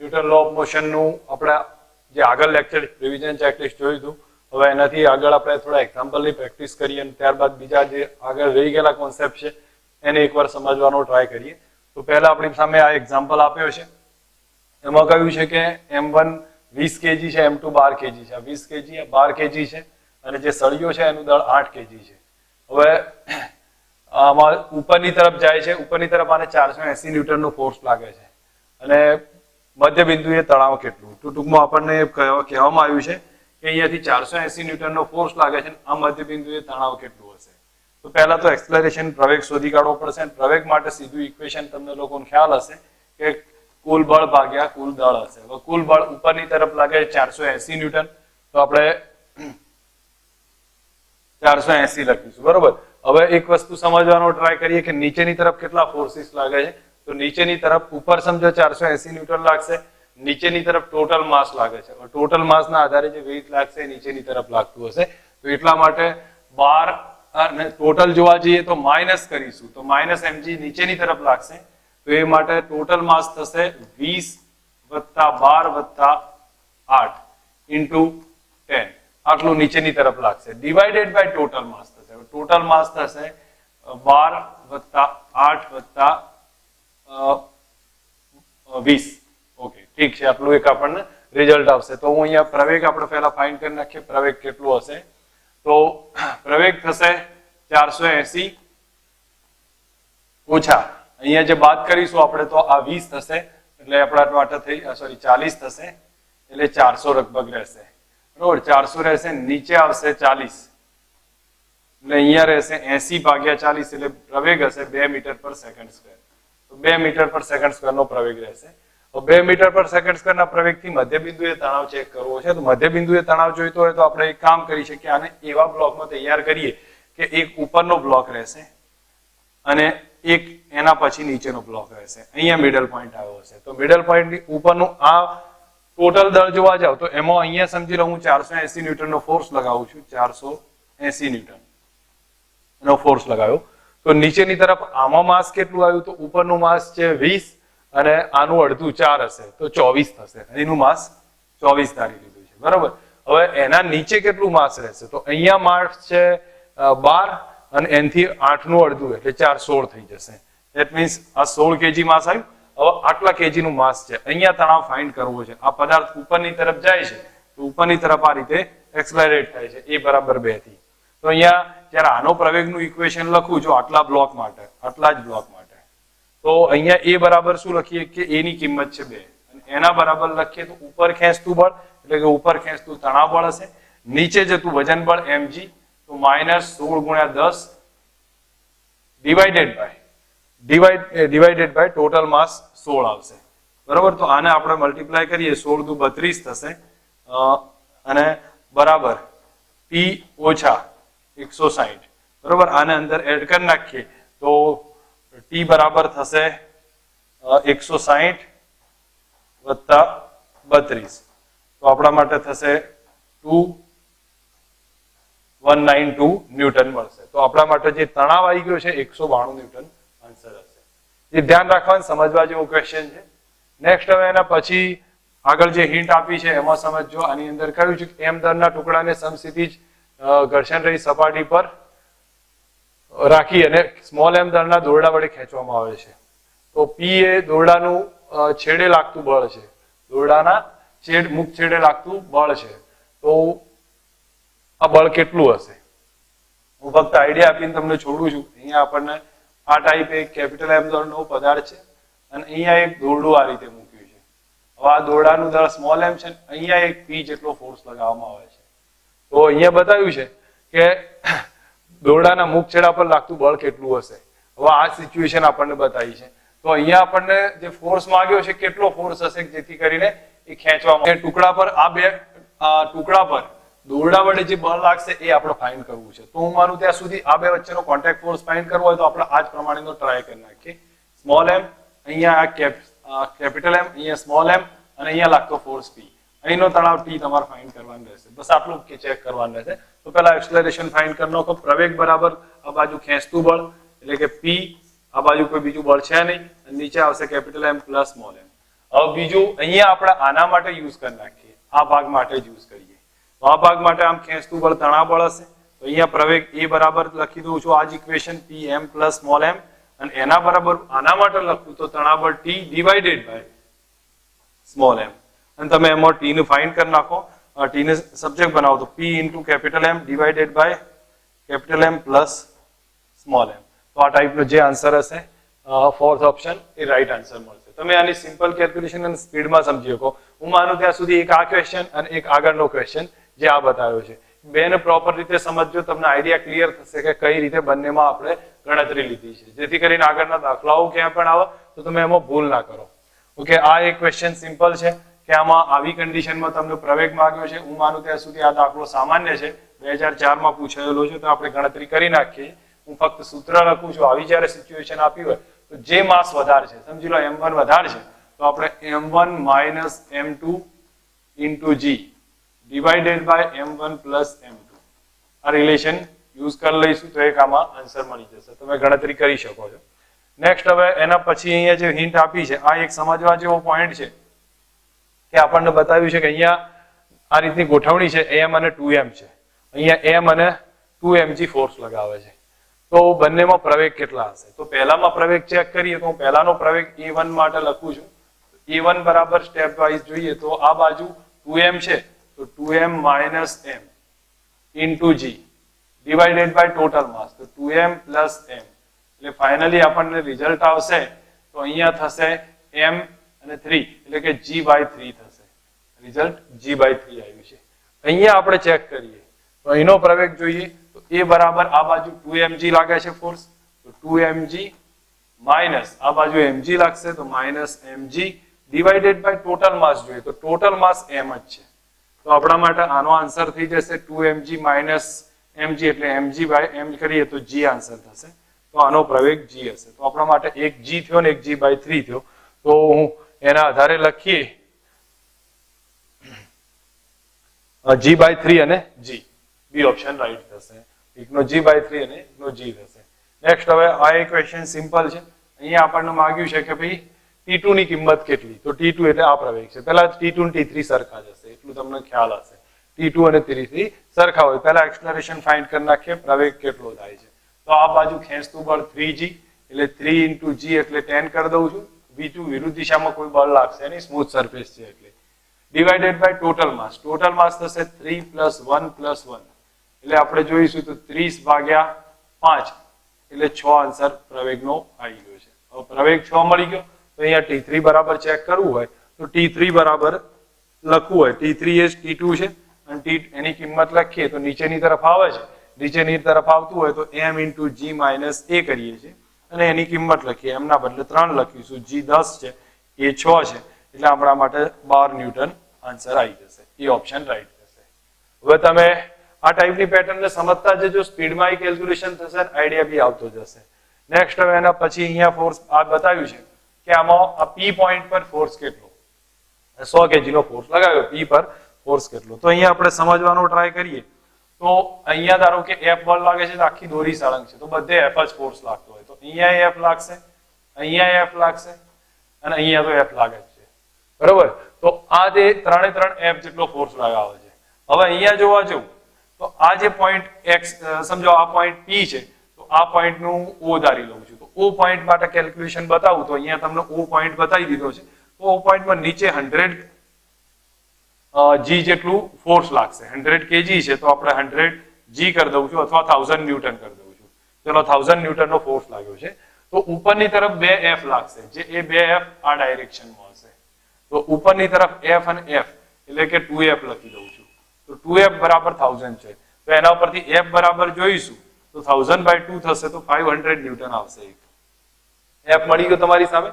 Newton law of motion નું આપણે જે આગળ લેક્ચર રિવિઝન ચેકલિસ્ટ જોયું હતું, હવે એનાથી આગળ આપણે થોડા એક્ઝામ્પલની પ્રેક્ટિસ કરીએ અને ત્યારબાદ બીજા જે આગળ રહી ગયેલા કોન્સેપ્ટ છે એને એકવાર સમજવાનો ટ્રાય કરીએ. તો પહેલા આપણી સામે આ એક્ઝામ્પલ આપ્યો છે. એમાં કહ્યું છે કે M1 20 kg છે, M2 12 kg છે. 20 kg 12 kg છે અને જે સળિયો છે એનું દળ 8 kg છે. હવે આમાં ઉપરની તરફ જાય છે, ઉપરની તરફ આને 480 ન્યૂટનનો ફોર્સ લાગે છે અને મધ્ય બિંદુએ તણાવ કેટલું. તો ટૂંકમાં આપણને કહેવામાં આવ્યું છે કે અહીંયાથી 480 ન્યૂટનનો ફોર્સ લાગે છે, આ મધ્ય બિંદુએ તણાવ કેટલું હશે. તો પહેલા તો એક્સેલરેશન પ્રવેગ શોધી કાઢવો પડશે અને પ્રવેગ માટે સીધું ઇક્વેશન તમને લોકોને ખ્યાલ હશે કે કુલ બળ ભાગ્યા કુલ દળ હશે. હવે કુલ બળ ઉપરની તરફ લાગે 480 ન્યૂટન, તો આપણે 480 લખીશું, બરોબર. હવે એક વસ્તુ સમજવાનો ટ્રાય કરીએ કે નીચેની તરફ કેટલા ફોર્સિસ લાગે છે. તો નીચેની તરફ ઉપર સમજો 480 ન્યૂટન લાગશે, નીચેની તરફ ટોટલ માસ લાગે છે. ટોટલ માસના આધારે જે વેઇટ લાગશે એ નીચેની તરફ લાગતું હશે. તો એટલા માટે 12 અને ટોટલ જોવા જઈએ તો માઇનસ કરીશું તો માઇનસ mg નીચેની તરફ લાગશે. તો એ માટે ટોટલ માસ થશે 20 + 12 + 8 ઇન્ટુ 10. આટલું નીચેની તરફ લાગશે ડિવાઇડેડ બાય ટોટલ માસ થશે. ટોટલ માસ થશે 12 + 8 + 20. ઓકે, ઠીક છે, આટલું એક આપણને રિઝલ્ટ આવશે. તો હું અહીંયા પ્રવેગ આપણે પહેલા ફાઇન્ડ કરી નાખીએ પ્રવેગ કેટલું હશે. તો પ્રવેગ થશે 480 ઓછા અહીંયા જે બાદ કરીશું આપણે તો આ 20 થશે એટલે આપણા માટે થઈ 40 થશે એટલે 400 લગભગ રહેશે, બરોબર. 400 રહેશે, નીચે આવશે 40 એટલે અહીંયા રહેશે 80/40 એટલે પ્રવેગ હશે 2 મીટર/સેકન્ડ². તો 2 મીટર/સેકન્ડ² નો પ્રવેગ રહેશે. 2 મીટર/સેકન્ડ² ના પ્રવેગથી મધ્ય બિંદુએ તણાવ ચેક કરવો છે. તો મધ્ય બિંદુએ તણાવ જોઈતો હોય તો આપણે એક કામ કરી શકીએ, આને એવા બ્લોકમાં તૈયાર કરીએ કે એક ઉપરનો બ્લોક રહેશે અને એક એના પછી નીચેનો બ્લોક રહેશે. અહીંયા મિડલ પોઈન્ટ આવ્યો હશે. તો મિડલ પોઈન્ટ ઉપરનું આ ટોટલ દળ જોવા જાવ તો એમાં અહીંયા સમજી લો હું 480 ન્યૂટનનો ફોર્સ લગાવું છું. 480 ન્યૂટન નો ફોર્સ લગાવ્યો. તો નીચેની તરફ આમાં માસ કેટલું આવ્યું તો ઉપરનું માસ છે 20 અને આનું અડધું 4 હશે તો 24 થશે. એનું માસ 24 ધારી લીધું છે, બરોબર. હવે એના નીચે કેટલું માસ રહેશે તો અહીંયા માસ છે 12 અને એનથી 8 નું અડધું એટલે 4 16 થઈ જશે. ધેટ મીન્સ આ 16 kg માસ આવ્યું. હવે આટલા kg નું માસ છે, અહીંયા તણાવ ફાઇન્ડ કરવો છે. આ પદાર્થ ઉપરની તરફ જાય છે તો ઉપરની તરફ આ રીતે એક્સલરેટ થાય છે a = 2 થી. તો અહીંયા જ્યારે આનો પ્રવેગનું ઇક્વેશન લખું છું આટલા બ્લોક માટે, આટલા જ બ્લોક માટે, તો અહીંયા a બરાબર શું લખીએ કે a ની કિંમત છે 2 અને એના બરાબર લખીએ તો ઉપર ખેંચતું બળ એટલે કે ઉપર ખેંચતું તણાવ બળ હશે, નીચે જતું વજન બળ mg તો -16 × 10 ડિવાઇડેડ બાય ટોટલ માસ 16 આવશે, બરોબર. તો આને આપણે મલ્ટીપ્લાય કરીએ 16 દુ 32 થશે અને બરાબર p - 160, બરોબર. આને અંદર એડ કરી નાખીએ તો t બરાબર થશે 160 + 32 તો આપણા માટે થશે 2192 ન્યૂટન મળશે. તો આપણા માટે જે તણાવ આવી ગયો છે 192 ન્યૂટન આન્સર હશે. એ ધ્યાન રાખવાનું, સમજવા જેવો ક્વેશ્ચન છે. નેક્સ્ટ હવે એના પછી આગળ જે હિન્ટ આપી છે એમાં સમજો. આની અંદર કહ્યું છે કે m દળના ટુકડાને સમસ્થિતિજ ઘર્ષણ રહિત સપાટી પર રાખી અને સ્મોલ m દળના દોરડા વડે ખેંચવામાં આવે છે. તો p એ દોરડાનું છેડે લાગતું બળ છે, દોરડાના મુખ છેડે લાગતું બળ છે. તો આ બળ કેટલું હશે હું ફક્ત આઈડિયા આપીને તમને છોડું છું. અહીંયા આપણને આ ટાઈપ એક કેપિટલ M દળનો પદાર્થ છે અને અહીંયા એક દોરડું આ રીતે મૂક્યું છે. હવે આ દોરડાનું દળ સ્મોલ m છે, અહીંયા એક p જેટલો ફોર્સ લગાવવામાં આવે છે. તો અહીંયા બતાવ્યું છે કે દોરડાના મુખ છેડા પર લાગતું બળ કેટલું હશે. હવે આ સિચ્યુએશન આપણને બતાવી છે. તો અહીંયા આપણને જે ફોર્સ માંગ્યો છે કેટલો ફોર્સ હશે જેથી કરીને એ ખેંચવામાં ટુકડા પર આ બે ટુકડા પર દોરડા વડે જે બળ લાગશે એ આપણે ફાઇન્ડ કરવું છે. તો હું માનું ત્યાં સુધી આ બે વચ્ચેનો કોન્ટેક્ટ ફોર્સ ફાઇન્ડ કરવો હોય તો આપણે આ જ પ્રમાણેનો ટ્રાય કરી નાખીએ. સ્મોલ m અહીંયા કેપિટલ M, અહીંયા સ્મોલ m અને અહીંયા લાગતો ફોર્સ p. અહીંનો તણાવ t તમારે ફાઇન્ડ કરવાનો રહેશે. બસ આટલું ચેક કરવાનું રહેશે. તો પહેલા એક્સેલરેશન ફાઇન્ડ કરી નાખો. પ્રવેગ બરાબર આ બાજુ ખેંચતું બળ એટલે કે p, આ બાજુ કોઈ બીજું બળ છે નહીં અને નીચે આવશે કેપિટલ M + સ્મોલ m. હવે બીજું અહીંયા આપણે આના માટે યુઝ કરી નાખીએ, આ ભાગ માટે જ યુઝ કરીએ. તો આ ભાગ માટે આમ ખેંચતું બળ તણાબળ હશે, તો અહીંયા પ્રવેગ એ બરાબર લખી દઉં છું આ જ equation Pm plus small m, અને એના બરાબર આના માટે લખું તો તણાબળ T divided by small m, અને તમે એમાં T ને ફાઇન્ડ કરી નાખો, T ને સબ્જેક્ટ બનાવો તો P into capital M divided by capital M plus small m. તો આ ટાઈપનો જે આન્સર હશે ફોર્થ ઓપ્શન એ રાઈટ આન્સર મળશે. તમે આની સિમ્પલ કેલ્ક્યુલેશન અને સ્પીડમાં સમજી શકો. હું માનું ત્યાં સુધી એક આ ક્વેશ્ચન અને એક આગળનો ક્વેશ્ચન જે આ બતાવ્યો છે, બેને પ્રોપર રીતે સમજજો, તમને આઈડિયા ક્લિયર થશે કે કઈ રીતે બંનેમાં આપણે ગણતરી લીધી છે, જેથી કરીને આગળના દાખલાઓ ક્યાં પણ આવે તો તમે એમાં ભૂલ ના કરો. ઓકે, આ એક ક્વેશ્ચન સિમ્પલ છે કે આમાં આવી કન્ડિશનમાં તમને પ્રવેગ માંગ્યો છે. હું માનું ત્યાં સુધી આ દાખલો સામાન્ય છે, 2004 માં પૂછાયેલો છે, તો આપણે ગણતરી કરી નાખીએ. હું ફક્ત સૂત્ર લખું છું. આવી જ્યારે સિચ્યુએશન આપી હોય તો જે માસ વધારે છે, સમજી લો m1 વધારે છે, તો આપણે m1 minus m2 into g divided by m1 plus m2 આ રિલેશન યુઝ કરી લઈશું તો એક આમાં આન્સર મળી જશે. તમે ગણતરી કરી શકો છો. નેક્સ્ટ હવે એના પછી અહીંયા જે હિન્ટ આપી છે આ એક સમજવા જેવો પોઈન્ટ છે કે આપણને બતાવ્યું છે કે અહીંયા આ રીતની ગોઠવણી છે, m અને 2m છે, અહીંયા m અને 2mg ફોર્સ લગાવે છે, તો બંનેમાં પ્રવેગ કેટલા હશે? તો પહેલામાં પ્રવેગ ચેક કરીએ તો હું પહેલાનો પ્રવેગ a1 માટે લખું છું. a1 બરાબર સ્ટેપ વાઇઝ જોઈએ તો આ બાજુ 2m છે, તો 2m minus m into g divided by total mass, તો 2m પ્લસ m, એટલે ફાઇનલી આપણને રિઝલ્ટ આવશે તો અહીંયા થશે m અને 3 એટલે કે g બાય 3 થશે. રિઝલ્ટ g બાય 3 આવ્યું છે. અહીંયા આપણે ચેક કરીએ તો અહીંનો પ્રવેગ જોઈએ તો a બરાબર આ બાજુ 2mg લાગે છે ફોર્સ, તો 2mg માઇનસ આ બાજુ mg લાગશે તો minus mg divided by total mass જોઈએ તો ટોટલ માસ m જ છે, તો આપણા માટે આનો આન્સર થઈ જશે 2mg માઇનસ mg, એટલે mg બાય m કરીએ તો g આન્સર થશે. તો આનો પ્રવેગ g હશે. તો આપણા માટે એક g થયો ને એક g બાય 3 થયો, તો હું એના આધારે લખીએ g બાય 3 અને g, બી ઓપ્શન રાઈટ થશે. એકનો g બાય 3 અને એકનો g થશે. નેક્સ્ટ હવે આ એક ક્વેશ્ચન સિમ્પલ છે. અહીંયા આપણને માંગ્યું છે કે ભાઈ T2 ની કિંમત કેટલી? તો T2 એટલે આ પ્રવેગ છે. પહેલા T2 અને T3 સરખા જ હશે, એટલું તમને ખ્યાલ હશે. T2 અને T3 સરખા હોય. પહેલા એક્સલરેશન ફાઇન્ડ કરી નાખીએ, પ્રવેગ કેટલો થાય છે. તો આ બાજુ ખેંચતું બળ 3g, એટલે 3 ઇન્ટુ g એટલે 10 કરી દઉં છું. બીજું વિરુદ્ધ દિશામાં કોઈ બળ લાગશે નહીં, સ્મૂથ સરફેસ છે એટલે. Divided by total mass, total mass થશે 3 પ્લસ 1 પ્લસ 1, એટલે આપણે જોઈશું તો 30 ભાગ્યા 5 એટલે 6 આન્સર પ્રવેગનો આવી ગયો છે. હવે પ્રવેગ 6 મળી ગયો તો અહીંયા T3 બરાબર ચેક કરવું હોય તો T3 બરાબર લખવું હોય, T3 એ T2 છે અને એની કિંમત લખીએ તો નીચેની તરફ આવે છે, નીચેની તરફ આવતું હોય તો m into g minus a કરીએ છીએ અને એની કિંમત લખીએ, m ના બદલે 3 લખીશું, g 10 છે, a 6 છે, એટલે આપણા માટે 12 ન્યૂટન આન્સર આવી જશે. એ ઓપ્શન રાઈટ થશે. હવે તમે આ ટાઈપની પેટર્નને સમજતા જજો, સ્પીડમાં કેલ્ક્યુલેશન થશે, આઈડિયા બી આવતો જશે. નેક્સ્ટ હવે એના પછી અહીંયા ફોર્સ આ બતાવ્યું છે કે આમાં આ P પોઈન્ટ પર ફોર્સ કેટલો, 100 kg નો ફોર્સ લગાવ્યો, P પર ફોર્સ કેટલો. તો અહીંયા આપણે સમજવાનો ટ્રાય કરીએ તો અહીંયા ધારો કે F બળ લાગે છે તો આખી દોરી સળંગ છે, તો બધે F જ ફોર્સ લાગતો હોય, તો અહીંયા F લાગશે, અહીંયા F લાગશે અને અહીંયા તો F લાગે છે, બરોબર. તો આ જે ત્રણે ત્રણ F જેટલો ફોર્સ લગાવે છે. હવે અહીંયા જોવા જવું તો આ જે પોઈન્ટ x સમજો આ પોઈન્ટ P છે, તો આ પોઈન્ટ નું O ધારી લઉં છું, તો O પોઈન્ટ માટે કેલ્ક્યુલેશન બતાવું તો અહીંયા તમને O પોઈન્ટ બતાવી દીધો છે. તો O પોઈન્ટમાં નીચે 100 g જેટલું ફોર્સ લાગશે, 100 kg છે તો આપણે 100 g કરી દઉં છું અથવા 1000 ન્યૂટન કરી દઉં છું. ચલો 1000 ન્યૂટન નો ફોર્સ લાગ્યો છે, તો ઉપરની તરફ 2 F લાગશે, જે એ 2 F આ ડાયરેક્શનમાં હશે. તો ઉપરની તરફ F અને F એટલે કે 2F લખી દઉં છું, તો 2F બરાબર 1000 છે, તો એના ઉપરથી F બરાબર જોઈશું તો 1000 બાય 2 થશે તો 500 ન્યૂટન આવશે. એક F મળી ગયો તમારી સામે.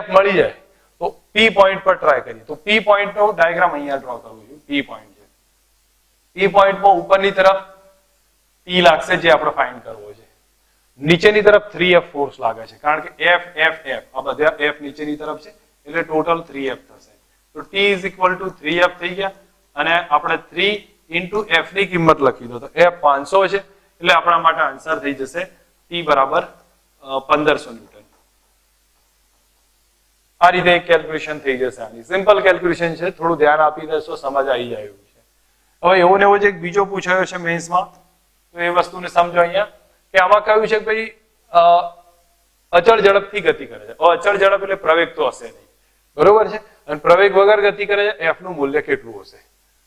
F મળી જાય તો P પોઈન્ટ પર ટ્રાય કરીએ. તો P પોઈન્ટ નો ડાયાગ્રામ અહીંયા ડ્રો કરું છું. P પોઈન્ટ છે, P પોઈન્ટમાં ઉપરની તરફ P લાગશે જે આપણે ફાઇન્ડ કરવો છે, નીચેની તરફ 3F ફોર્સ લાગે છે, કારણ કે F F F આ બધા F નીચેની તરફ છે એટલે ટોટલ 3F થશે. તો T is equal to 3F થઈ ગયા અને આપણે 3 ઇન્ટુ F ની કિંમત લખી દો તો F 500 છે, એટલે આપણા માટે આન્સર થઈ જશે T બરાબર 1500 ન્યૂટન. આ રીતે એક કેલ્ક્યુલેશન થઈ જશે આની. સિમ્પલ કેલ્ક્યુલેશન છે, થોડું ધ્યાન આપી દેશો સમજ આવી જાય એવું છે. હવે એવો ને એવો જ એક બીજો પૂછાયો છે મેન્સમાં, તો એ વસ્તુને સમજો અહીંયા કે આમાં કહ્યું છે કે ભાઈ અચળ ઝડપથી ગતિ કરે છે. અચળ ઝડપ એટલે પ્રવેગ તો હશે નહીં, બરોબર છે, અને પ્રવેગ વગર ગતિ કરે છે, એફ નું મૂલ્ય કેટલું હશે?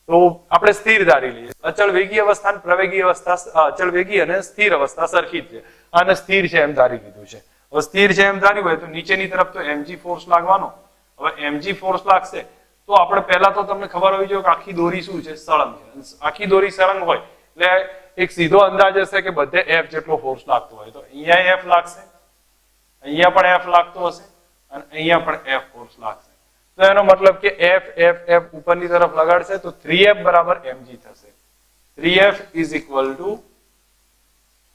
તો આપણે સ્થિર ધારી લઈએ. અચળ વેગી અવસ્થા અને પ્રવેગી અવસ્થા, અચળ વેગી અને સ્થિર અવસ્થા સરખી જ છે. આને સ્થિર છે એમ ધારી લીધું છે. હવે સ્થિર છે એમ ધાર્યું હોય તો નીચેની તરફ તો mg ફોર્સ લાગવાનો. હવે mg ફોર્સ લાગશે તો આપણે પહેલા તો તમને ખબર હોવી જોઈએ કે આખી દોરી શું છે? સળંગ છે. આખી દોરી સળંગ હોય એટલે એક સીધો અંદાજ હશે કે બધે f જેટલો ફોર્સ લાગતો હોય, તો અહીંયા f લાગશે, અહીંયા પણ f લાગતો હશે અને અહીંયા પણ f ફોર્સ લાગશે. તો એનો મતલબ કે f f f ઉપરની તરફ લગાડશે તો 3f બરાબર mg થશે. 3f is equal to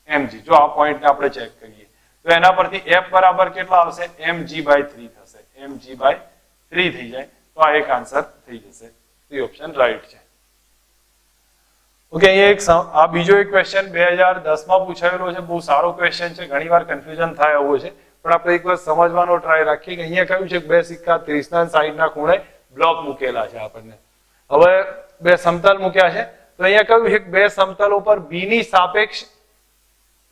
mg. જો આ પોઈન્ટને આપણે ચેક કરીએ તો એના પરથી f બરાબર કેટલા આવશે? mg/3 થશે. mg/3 થઈ જાય તો આ એક આન્સર થઈ જશે. સી ઓપ્શન રાઈટ છે. ઓકે, અહીંયા આ બીજો એક ક્વેશ્ચન 2010 માં પૂછાયેલો છે. બહુ સારો ક્વેશ્ચન છે, ઘણીવાર કન્ફ્યુઝન થાય એવો છે, પણ આપણે એકવાર સમજવાનો ટ્રાય રાખીએ કે અહીંયા કહ્યું છે કે બે સિક્કા 30 ના 60 ના ખૂણે બ્લોક મૂકેલા છે આપણને. હવે બે સમતલ મૂક્યા છે તો અહીંયા કહ્યું છે કે બે સમતલો પર b ની સાપેક્ષ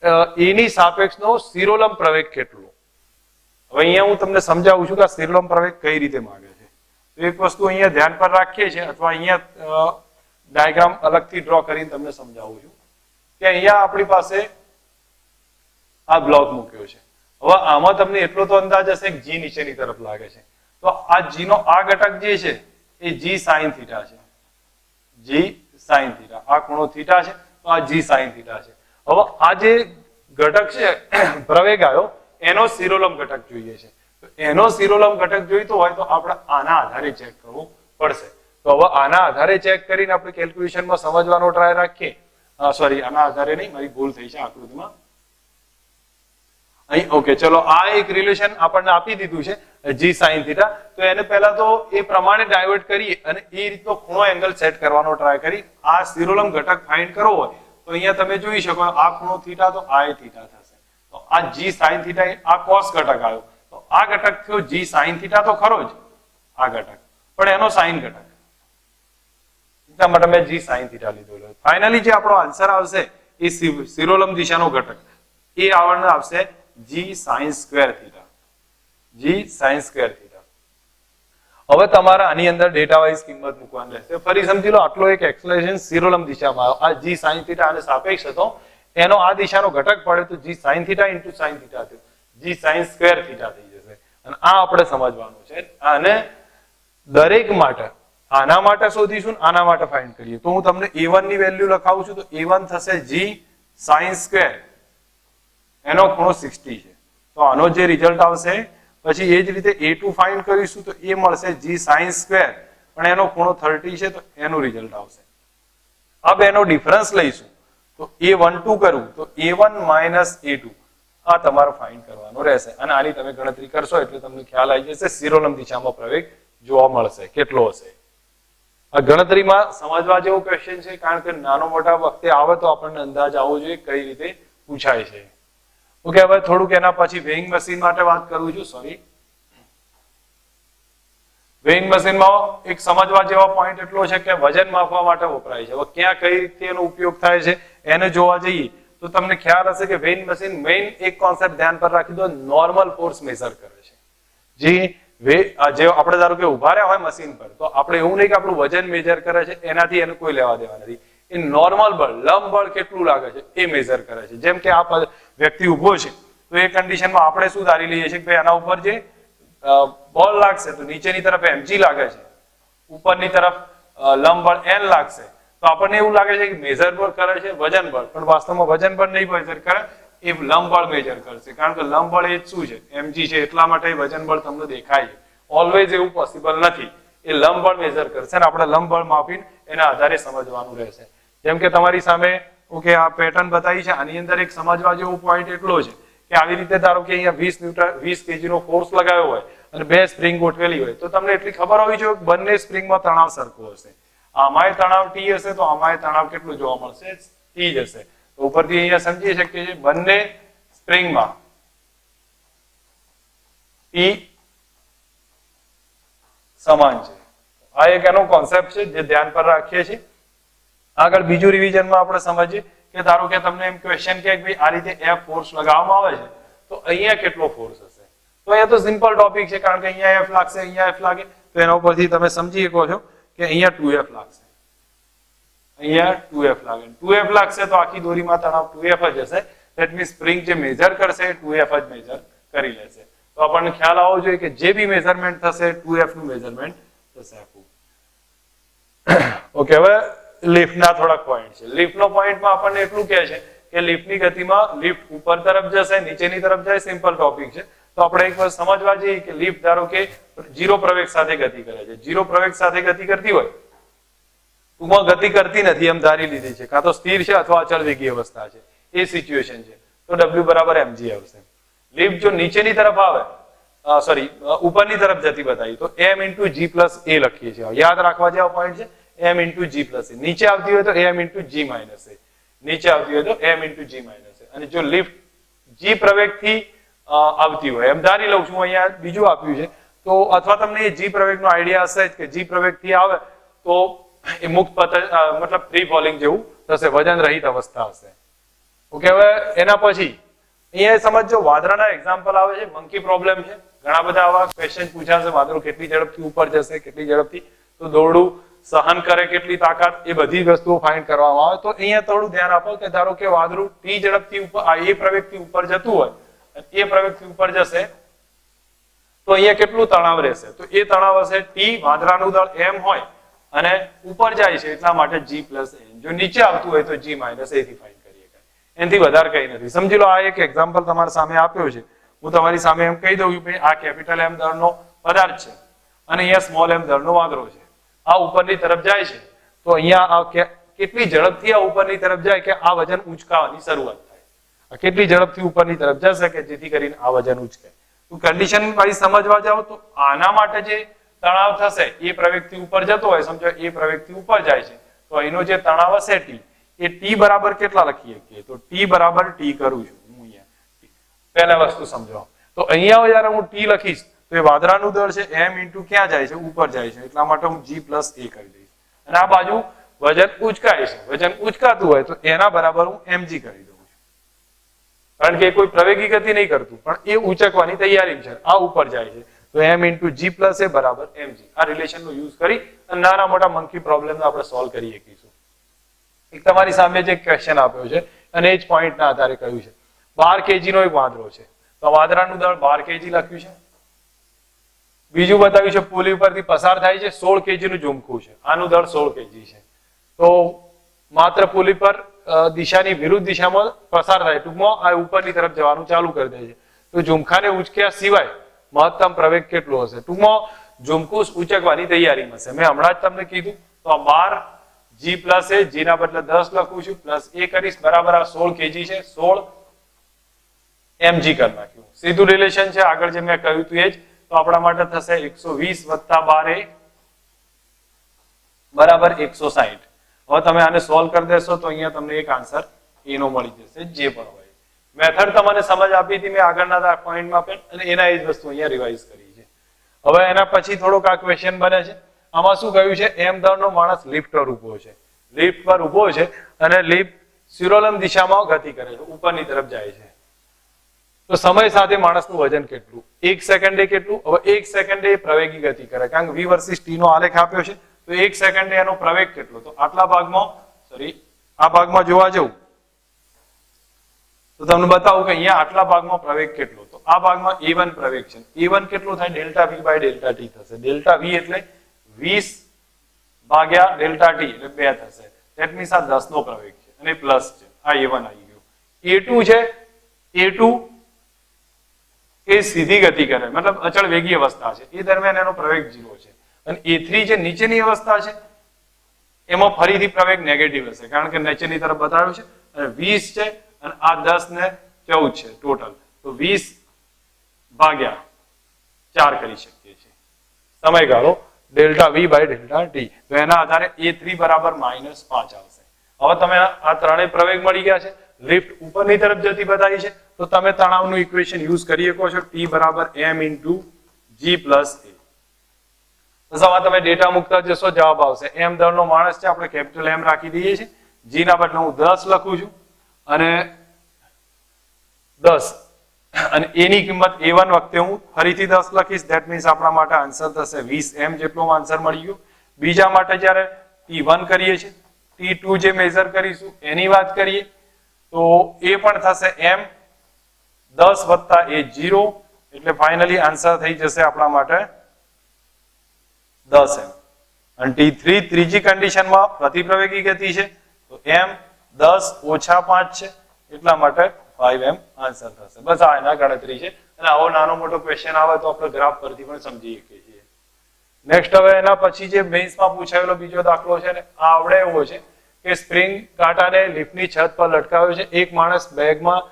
a ની સાપેક્ષનો શિરોલંબ પ્રવેગ કેટલો? હવે અહીંયા હું તમને સમજાવું છું કે આ શિરોલંબ પ્રવેગ કઈ રીતે માંગે છે. તો એક વસ્તુ અહીંયા ધ્યાન પર રાખીએ છીએ, અથવા અહીંયા ડાયાગ્રામ અલગથી ડ્રો કરીને તમને સમજાવું છું કે અહીંયા આપણી પાસે આ બ્લોક મૂક્યો છે. હવે આમાં તમને એટલો તો અંદાજ હશે કે g નીચેની તરફ લાગે છે, તો આ g નો આ ઘટક જે છે એ g sin થીટા છે. g sin થીટા, આ ખૂણો થીટા છે તો આ g sin થીટા છે. હવે આ જે ઘટક છે પ્રવેગ આવ્યો એનો શિરોલંબ ઘટક જોઈએ છે. તો એનો શિરોલંબ ઘટક જોઈતો હોય તો આપણે આના આધારે ચેક કરવું પડશે. તો હવે આના આધારે ચેક કરીને આપણે કેલ્ક્યુલેશનમાં સમજવાનો ટ્રાય રાખીએ. સોરી, આના આધારે નહીં, મારી ભૂલ થઈ છે આકૃતિમાં. અહીં ઓકે, ચલો આ એક રિલેશન આપણને આપી દીધું છે g sin થીટા. તો એને પહેલા તો એ પ્રમાણે ડાયવર્ટ કરીએ અને એ રીતનો ખૂણો એંગલ સેટ કરવાનો ટ્રાય કરી. આ શિરોલંબ ઘટક ફાઇન્ડ કરવો હોય તો અહીંયા તમે જોઈ શકો આ ખૂણો થીટા તો આ થીટા થશે. તો આ g sin થીટા આ cos ઘટક આવ્યો તો આ ઘટક થયો g sin થીટા તો ખરો જ, આ ઘટક પણ એનો sin ઘટક, એટલા માટે મેં g sin થીટા લીધો. ફાઇનલી જે આપણો આન્સર આવશે એ શિરોલંબ દિશાનો ઘટક એ આવવાનો આવશે g sin square theta. g sin square theta. હવે તમારે આની અંદર ડેટા વાઇઝ કિંમત મૂકવાની રહેશે. ફરી સમજી લો, આટલો એક એક્સેલરેશન શિરોલમ દિશામાં આવ્યો, આ g sin થીટા આને સાપેક્ષ હતો, એનો આ દિશાનો ઘટક પડે તો g sin theta into sin theta થયો, g sin સ્ક્વેર થીટા થઈ જશે. અને આ આપણે સમજવાનું છે. અને દરેક માટે આના માટે શોધીશું, આના માટે ફાઇન્ડ કરીએ. તો હું તમને a1 ની વેલ્યુ લખાવું છું તો a1 થશે g sin સ્ક્વેર, એનો ખૂણો 60 છે, તો આનો જે રિઝલ્ટ આવશે. પછી એ જ રીતે a2 ફાઇન્ડ કરીશું તો એ મળશે g sin સ્ક્વેર, પણ એનો ખૂણો 30 છે તો એનું રિઝલ્ટ આવશે. હવે એનો ડિફરન્સ લઈશું તો a12 કરું તો a1 minus a2 આ તમારે ફાઇન્ડ કરવાનો રહેશે. અને આની તમે ગણતરી કરશો એટલે તમને ખ્યાલ આવી જશે શિરોલંબ દિશામાં પ્રવેગ જોવા મળશે કેટલો હશે. આ ગણતરીમાં સમજવા જેવો ક્વેશ્ચન છે, કારણ કે નાનો મોટા વખતે આવે તો આપણને અંદાજ આવવો જોઈએ કઈ રીતે પૂછાય છે. ઓકે, હવે થોડુંક એના પછી વેઇંગ મશીન માટે વાત કરું છું. સોરી, વેઇંગ મશીનમાં એક સમજવા જેવા પોઈન્ટ એટલો છે કે વજન માપવા માટે વપરાય છે. હવે ક્યાં કઈ રીતે એનો ઉપયોગ થાય છે એને જોવા જઈએ તો તમને ખ્યાલ હશે કે વેઇંગ મશીન મેઇન એક કોન્સેપ્ટ ધ્યાન પર રાખી દો, નોર્મલ ફોર્સ મેઝર કરે છે. જે આપણે ધારો કે ઉભા રહ્યા હોય મશીન પર તો આપણે એવું નહીં કે આપણું વજન મેજર કરે છે, એનાથી એને કોઈ લેવા દેવા નથી. એ નોર્મલ બળ, લંબ બળ કેટલું લાગે છે એ મેઝર કરે છે. જેમ કે આ વ્યક્તિ ઉભો છે તો એ કન્ડિશનમાં આપણે શું ધારી લઈએ છીએ કે ભાઈ આના ઉપર જે બોલ લાગશે તો નીચેની તરફ mg લાગે છે, ઉપરની તરફ લંબ બળ n લાગશે, તો આપણને એવું લાગે છે કે મેજર બળ કરે છે વજન બળ, પણ વાસ્તવમાં વજન બળ નહીં મેજર કરે, એ લંબ બળ મેજર કરશે. કારણ કે લંબ બળ એ શું છે? mg છે, એટલા માટે વજન બળ તમને દેખાય છે. ઓલવેઝ એવું પોસિબલ નથી. એ લંબ બળ મેજર કરશે અને આપણે લંબ બળ માપીને એના આધારે સમજવાનું રહેશે. જેમ કે તમારી સામે ઓકે આ પેટર્ન બતાવી છે, આની અંદર એક સમજવા જેવો પોઈન્ટ એટલો છે કે આવી રીતે ધારો કે અહીંયા 20 kg નો ફોર્સ લગાવ્યો હોય અને બે સ્પ્રિંગ ગોઠવેલી હોય તો તમને એટલી ખબર હોવી જોઈએ કે બંને સ્પ્રિંગમાં તણાવ સરખો હશે. આમાંય તણાવ T હશે તો આમાંય તણાવ કેટલું જોવા મળશે? T જ હશે. તો ઉપરથી અહીંયા સમજી શકીએ છીએ બંને સ્પ્રિંગમાં T સમાન છે. આ એક એનો કોન્સેપ્ટ છે જે ધ્યાન પર રાખીએ છીએ. આગળ બીજું રિવિઝનમાં આપણે સમજીએ કે ધારો કે તમને એમ ક્વેશ્ચન કે ભાઈ આ રીતે F ફોર્સ લગાવવામાં આવે છે તો અહીંયા કેટલો ફોર્સ હશે. તો અહીંયા તો સિમ્પલ ટોપિક છે કારણ કે અહીંયા F લાગશે, અહીંયા F લાગે, તો એના ઉપરથી તમે સમજી શકો છો કે અહીંયા 2F લાગશે, અહીંયા 2F લાગે. 2F લાગશે તો આખી દોરીમાં તણાવ 2F જ હશે. ધેટ મીન્સ સ્પ્રિંગ જે મેજર કરશે એ 2F જ મેજર કરી લેશે. તો આપણને ખ્યાલ આવવો જોઈએ કે જે બી મેઝરમેન્ટ થશે 2F નું મેઝરમેન્ટ થશે આખું. ઓકે, હવે લિફ્ટના થોડાક પોઈન્ટ છે. લિફ્ટનો પોઈન્ટમાં આપણને એટલું કહે છે કે લિફ્ટની ગતિમાં લિફ્ટ ઉપર તરફ જશે, નીચેની તરફ જાય, સિમ્પલ ટોપિક છે. તો આપણે એક વસ્તુ સમજવા જઈએ કે લિફ્ટ ધારો કે 0 પ્રવેગ સાથે ગતિ કરે છે. 0 પ્રવેગ સાથે ગતિ કરતી હોય, ટૂંકમાં ગતિ કરતી નથી એમ ધારી લીધી છે, કાં તો સ્થિર છે અથવા અચળ વેગી અવસ્થા છે, એ સિચ્યુએશન છે, તો W બરાબર mg આવશે. લિફ્ટ જો નીચેની તરફ આવે, સોરી ઉપરની તરફ જતી બતાવી તો m × g + a લખીએ છીએ. યાદ રાખવા જેવો પોઈન્ટ છે, m × g + a. નીચે આવતી હોય તો m × g - a, નીચે આવતી હોય તો m × g - a. અને જો લિફ્ટ g પ્રવેગથી આવતી હોય એમ ધારી લઉં છું, અહીંયા બીજું આપ્યું છે, તો અથવા તમને એ g પ્રવેગનો આઈડિયા હશે જ કે g પ્રવેગથી આવે તો એ મુક્ત મતલબ ફ્રી ફોલિંગ જેવું થશે, વજન રહિત અવસ્થા હશે. ઓકે, હવે એના પછી અહીંયા સમજો વાદળાના એક્ઝામ્પલ આવે છે, મંકી પ્રોબ્લેમ છે, ઘણા બધા આવા ક્વેશ્ચન પૂછાશે. વાદળો કેટલી ઝડપથી ઉપર જશે, કેટલી ઝડપથી તો દોરડું સહન કરે, કેટલી તાકાત, એ બધી વસ્તુઓ ફાઇન્ડ કરવામાં આવે. તો અહીંયા થોડું ધ્યાન આપો કે ધારો કે વાદળું t ઝડપથી ઉપર એ પ્રવેગથી ઉપર જતું હોય, એ પ્રવેગથી ઉપર જશે તો અહીંયા કેટલું તણાવ રહેશે. તો એ તણાવ હશે t, વાદળાનું દળ m હોય અને ઉપર જાય છે એટલા માટે g + a. જો નીચે આવતું હોય તો g - a થી ફાઇન્ડ કરીએ. એનાથી વધારે કઈ નથી. સમજી લો, આ એક એક્ઝામ્પલ તમારી સામે આપ્યો છે. હું તમારી સામે એમ કહી દઉં કે આ કેપિટલ M દળનો પદાર્થ છે અને અહીંયા સ્મોલ m દળનો વાદળો છે. આ ઉપરની તરફ જાય છે તો અહીંયા કેટલી ઝડપથી આ ઉપરની તરફ જાય કે આ વજન ઉંચકાવાની શરૂઆત થાય. કેટલી ઝડપથી ઉપરની તરફ જશે કે જેથી કરીને આ વજન ઉંચકે. તો કન્ડિશન વાઇઝ સમજવા જાવ તો આના માટે જે તણાવ થશે એ પ્રવેગથી ઉપર જતો હોય, સમજો એ પ્રવેગથી ઉપર જાય છે તો અહીંનો જે તણાવ હશે t, એ t બરાબર કેટલા લખીએ શકીએ? તો t બરાબર t કરું છું હું અહીંયા. પહેલા વસ્તુ સમજો. તો અહીંયા જ્યારે હું t લખીશ તો એ વાદળાનું દળ છે m × ક્યાં જાય છે? ઉપર જાય છે, એટલા માટે હું g + a કરી દઈશ. અને આ બાજુ વજન ઉચકાય છે, વજન ઉચકાતું હોય તો એના બરાબર હું mg કરી દઉં છું. કારણ કે કોઈ પ્રવેગી ગતિ નહીં કરતું, પણ એ ઉચકવાની તૈયારી છે, આ ઉપર જાય છે તો m × g + a બરાબર mg. આ રિલેશનનો યુઝ કરી અને નાના મોટા મંકી પ્રોબ્લેમ આપણે સોલ્વ કરી શકીશું. એક તમારી સામે જે ક્વેશ્ચન આપ્યો છે અને એ જ પોઈન્ટના આધારે કહ્યું છે 12 kg નો એક વાદળો છે, તો વાદળાનું દળ 12 kg લખ્યું છે. બીજું બતાવ્યું છે પુલી ઉપરથી પસાર થાય છે, 16 kg નું ઝુમખું છે, આનું દળ 16 kg છે. તો માત્ર પુલી પર દિશાની વિરુદ્ધ દિશામાં પસાર થાય, ટૂંકમાં આ ઉપરની તરફ જવાનું ચાલુ કરી દે છે. તો ઝુમખાને ઉચક્યા સિવાય મહત્તમ પ્રવેગ કેટલો હશે? ટૂંકમાં ઝુમખું ઉચકવાની તૈયારીમાં છે. મેં હમણાં જ તમને કીધું. તો આ 12 g + a, g ના બદલે 10 લખું છું, પ્લસ a કરીશ બરાબર આ 16 kg છે, 16 mg કરી નાખ્યું. સીધું રિલેશન છે, આગળ જે મેં કહ્યું હતું એ જ. તો આપણા માટે થશે 120 + 12 બરાબર 160. હવે તમે આને સોલ્વ કરી દેશો તો અહીંયા તમને એક આન્સર એનો મળી જશે, જે પણ હોય. મેથડ તમને સમજ આપી હતી મેં આગળના પોઈન્ટમાં પણ, અને એના એ જ વસ્તુ અહીંયા રિવાઇઝ કરી છે. હવે એના પછી થોડોક આ ક્વેશ્ચન બને છે. આમાં શું કહ્યું છે? m દળનો માણસ લિફ્ટ પર ઉભો છે, લિફ્ટ પર ઉભો છે અને લિફ્ટ શિરોલંબ દિશામાં ગતિ કરે છે, ઉપરની તરફ જાય છે. તો સમય સાથે માણસનું વજન કેટલું? 1 સેકન્ડે કેટલું? હવે 1 સેકન્ડે પ્રવેગી ગતિ કરે, કારણ કે v વર્સિસ t નો આલેખ આપ્યો છે. તો 1 સેકન્ડે એનો પ્રવેગ કેટલો? તો આટલા ભાગમાં, સોરી આ ભાગમાં જોવા જવું તો તમને બતાવું કે અહીંયા આટલા ભાગમાં પ્રવેગ કેટલો. તો આ ભાગમાં a1 પ્રવેગ છે. a1 કેટલો થાય? ΔV/ΔT થશે. ΔV એટલે 20 ભાગ્યા ΔT એટલે 2 થશે. ધેટ મીન્સ આ 10 નો પ્રવેગ છે અને પ્લસ છે. આ a1 આવી ગયું. a2 છે, a2 એ સીધી ગતિ કરે, મતલબ અચળ વેગી અવસ્થા છે, એ દરમિયાન એનો પ્રવેગ 0 છે. અને a3 જે નીચેની અવસ્થા છે એમાં ફરીથી પ્રવેગ નેગેટિવ હશે, કારણ કે નીચેની તરફ બતાવ્યું છે. અને 20 છે અને આ 10 ને 14 છે ટોટલ. તો 20 ભાગ્યા 4 કરી શકીએ છીએ સમયગાળો ΔV/ΔT. તો એના આધારે a3 બરાબર -5 આવશે. હવે તમે આ ત્રણેય પ્રવેગ મળી ગયા છે, લિફ્ટ ઉપરની તરફ જતી બતાવી છે, તો તમે તણાવનું ઇક્વેશન યુઝ કરી શકો છો, T બરાબર m × g + a. બસ આમાં તમે ડેટા મૂકતા જશો જવાબ આવશે. એમ દળનો માણસ છે, આપણે કેપિટલ એમ રાખી દઈએ છીએ. જી ના બદલે હું 10 લખું છું અને 10 અને એની કિંમત A1 વખતે હું ફરીથી 10 લખીશ. ધેટ મીન્સ આપણા માટે આન્સર થશે 20 એમ જેટલો આન્સર મળી ગયો. બીજા માટે જ્યારે T1 કરીએ છીએ, T2 જે મેઝર કરીશું એની વાત કરીએ તો એ પણ થશે એમ 10 વત્તા એ 0 એટલે ફાઇનલી આન્સર થઈ જશે આપણા માટે 10 એમ. અને T3 ત્રીજી કન્ડિશનમાં પ્રતિપ્રવેગી ગતિ છે તો એમ 10 ઓછા 5 છે એટલા માટે 5 એમ આન્સર થશે. બસ આ એના ગણતરી છે અને આવો નાનો મોટો ક્વેશ્ચન આવે તો આપણે ગ્રાફ પરથી પણ સમજી શકીએ છીએ. નેક્સ્ટ હવે એના પછી જે મેઇન્સમાં પૂછાયેલો બીજો દાખલો છે ને આ આવડે એવો છે કે સ્પ્રિંગ કાંટાને લિફ્ટની છત પર લટકાવ્યો છે. એક માણસ બેગમાં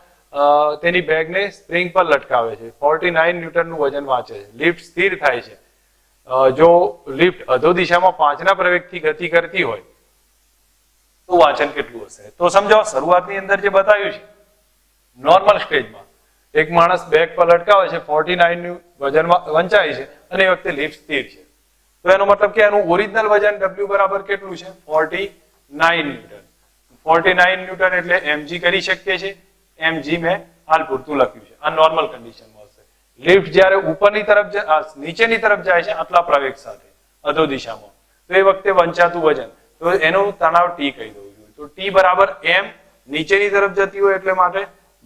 તેની બેગને સ્પ્રિંગ પર લટકાવે છે. 49 ન્યૂટનનું વજન વાંચે છે. લિફ્ટ સ્થિર થાય છે. જો લિફ્ટ અધો દિશામાં 5 ના પ્રવેગથી ગતિ કરતી હોય તો વાંચન કેટલું હશે? તો સમજો શરૂઆતની અંદર જે બતાવ્યું છે નોર્મલ સ્ટેજમાં એક માણસ બેગ પર લટકાવે છે, 49 નું વજનમાં વંચાય છે અને એ વખતે લિફ્ટ સ્થિર છે. તો એનો મતલબ કે એનું ઓરિજિનલ વજન W બરાબર કેટલું છે? 49 ન્યૂટન. 49 ન્યૂટન એટલે mg કરી શકીએ છીએ. mg મેં હાલ પૂરતું લખ્યું છે. આ નોર્મલ કન્ડિશનમાં હશે. લિફ્ટ જ્યારે ઉપરની તરફ નીચેની તરફ જાય છે આટલા પ્રવેગ સાથે અધો દિશામાં તો એ વખતે વંચાતું વજન તો એનું તણાવ T કહી દઉં છું. તો T બરાબર m નીચેની તરફ જતી હોય એટલે માટે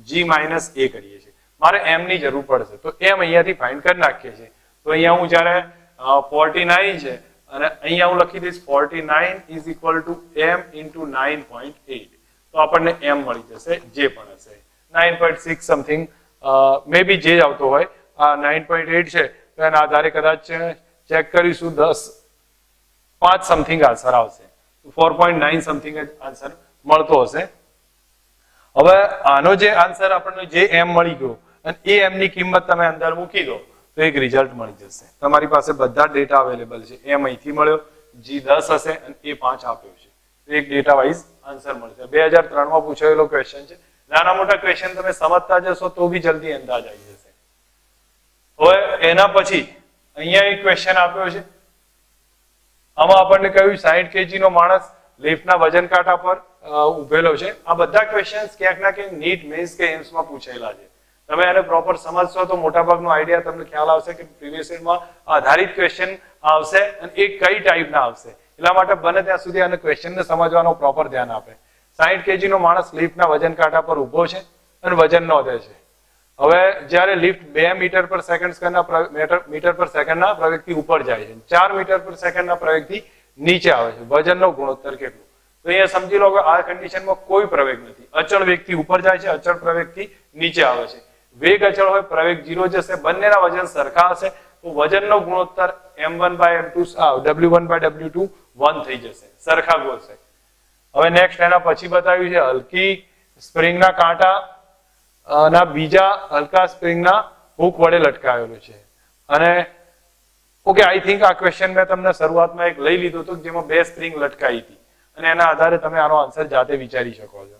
G માઇનસ A કરીએ છીએ. મારે m ની જરૂર પડશે તો m અહીંયાથી ફાઇન્ડ કરી નાખીએ છીએ. તો અહીંયા હું જ્યારે 49 છે અને અહીંયા હું લખી દઈશ 49 is equal to m into 9.8 તો આપણને m મળી જશે જે પણ હશે 9.6 સમથિંગ મે બી જે જ આવતો હોય. આ 9.8 છે તો એના આધારે કદાચ ચેક કરીશું 5 સમથિંગ આન્સર આવશે. 4.9 સમથિંગ જ આન્સર મળતો હશે. હવે આનો જે આન્સર આપણને જે m મળી ગયો અને એ m ની કિંમત તમે અંદર મૂકી દો તો એક રિઝલ્ટ મળી જશે. તમારી પાસે બધા ડેટા અવેલેબલ છે. m અહીંથી મળ્યો, g 10 હશે અને એ 5 આપ્યો છે. તો એક ડેટા વાઇઝ આન્સર મળશે. 2003 માં પૂછાયેલો ક્વેશ્ચન છે. નાના મોટા ક્વેશ્ચન તમે સમજતા જશો તો બી જલ્દી અંદાજ આવી જશે. હવે એના પછી અહીંયા એક ક્વેશ્ચન આપ્યો છે. આમાં આપણને કહ્યું 60 kg નો માણસ લિફ્ટના વજન કાંટા પર ઉભેલો છે. આ બધા ક્વેશ્ચન્સ ક્યાંક ના ક્યાંક નીટ મેન્સ કે એમ્સ માં પૂછાયેલા છે. તમે આને પ્રોપર સમજશો તો મોટાભાગનો આઈડિયા તમને ખ્યાલ આવશે કે પ્રીવિયસ યરમાં આધારિત ક્વેશ્ચન આવશે અને એ કઈ ટાઈપના આવશે. એટલા માટે બને ત્યાં સુધી આને ક્વેશ્ચનને સમજવાનો પ્રોપર ધ્યાન આપે. 60 kg નો માણસ લિફ્ટના વજન કાંટા પર ઉભો છે અને વજન નોંધે છે. હવે જ્યારે લિફ્ટ 2 મીટર પર સેકન્ડના પ્રવેગથી ઉપર જાય છે, 4 મીટર પર સેકન્ડના પ્રવેગથી નીચે આવે છે, વજનનો ગુણોત્તર કેટલો? તો અહીંયા સમજી લો કે આ કન્ડિશનમાં કોઈ પ્રવેગ નથી. અચળ વેગથી ઉપર જાય છે, અચળ પ્રવેગથી નીચે આવે છે. વેગ અચળ હોય, પ્રવેગ 0 જશે, બંનેના વજન સરખા હશે તો વજનનો ગુણોત્તર W1/W2 1 થઈ જશે, સરખા ગોળશે. હવે નેક્સ્ટ એના પછી બતાવ્યું છે હલકી સ્પ્રિંગના કાંટા ના બીજા હલકા સ્પ્રિંગના હુક વડે લટકાવેલો છે. અને ઓકે, આઈ થિંક આ ક્વેશ્ચન મેં તમને શરૂઆતમાં એક લઈ લીધો હતો જેમાં 2 સ્પ્રિંગ લટકાઈ હતી અને એના આધારે તમે આનો આન્સર જાતે વિચારી શકો છો.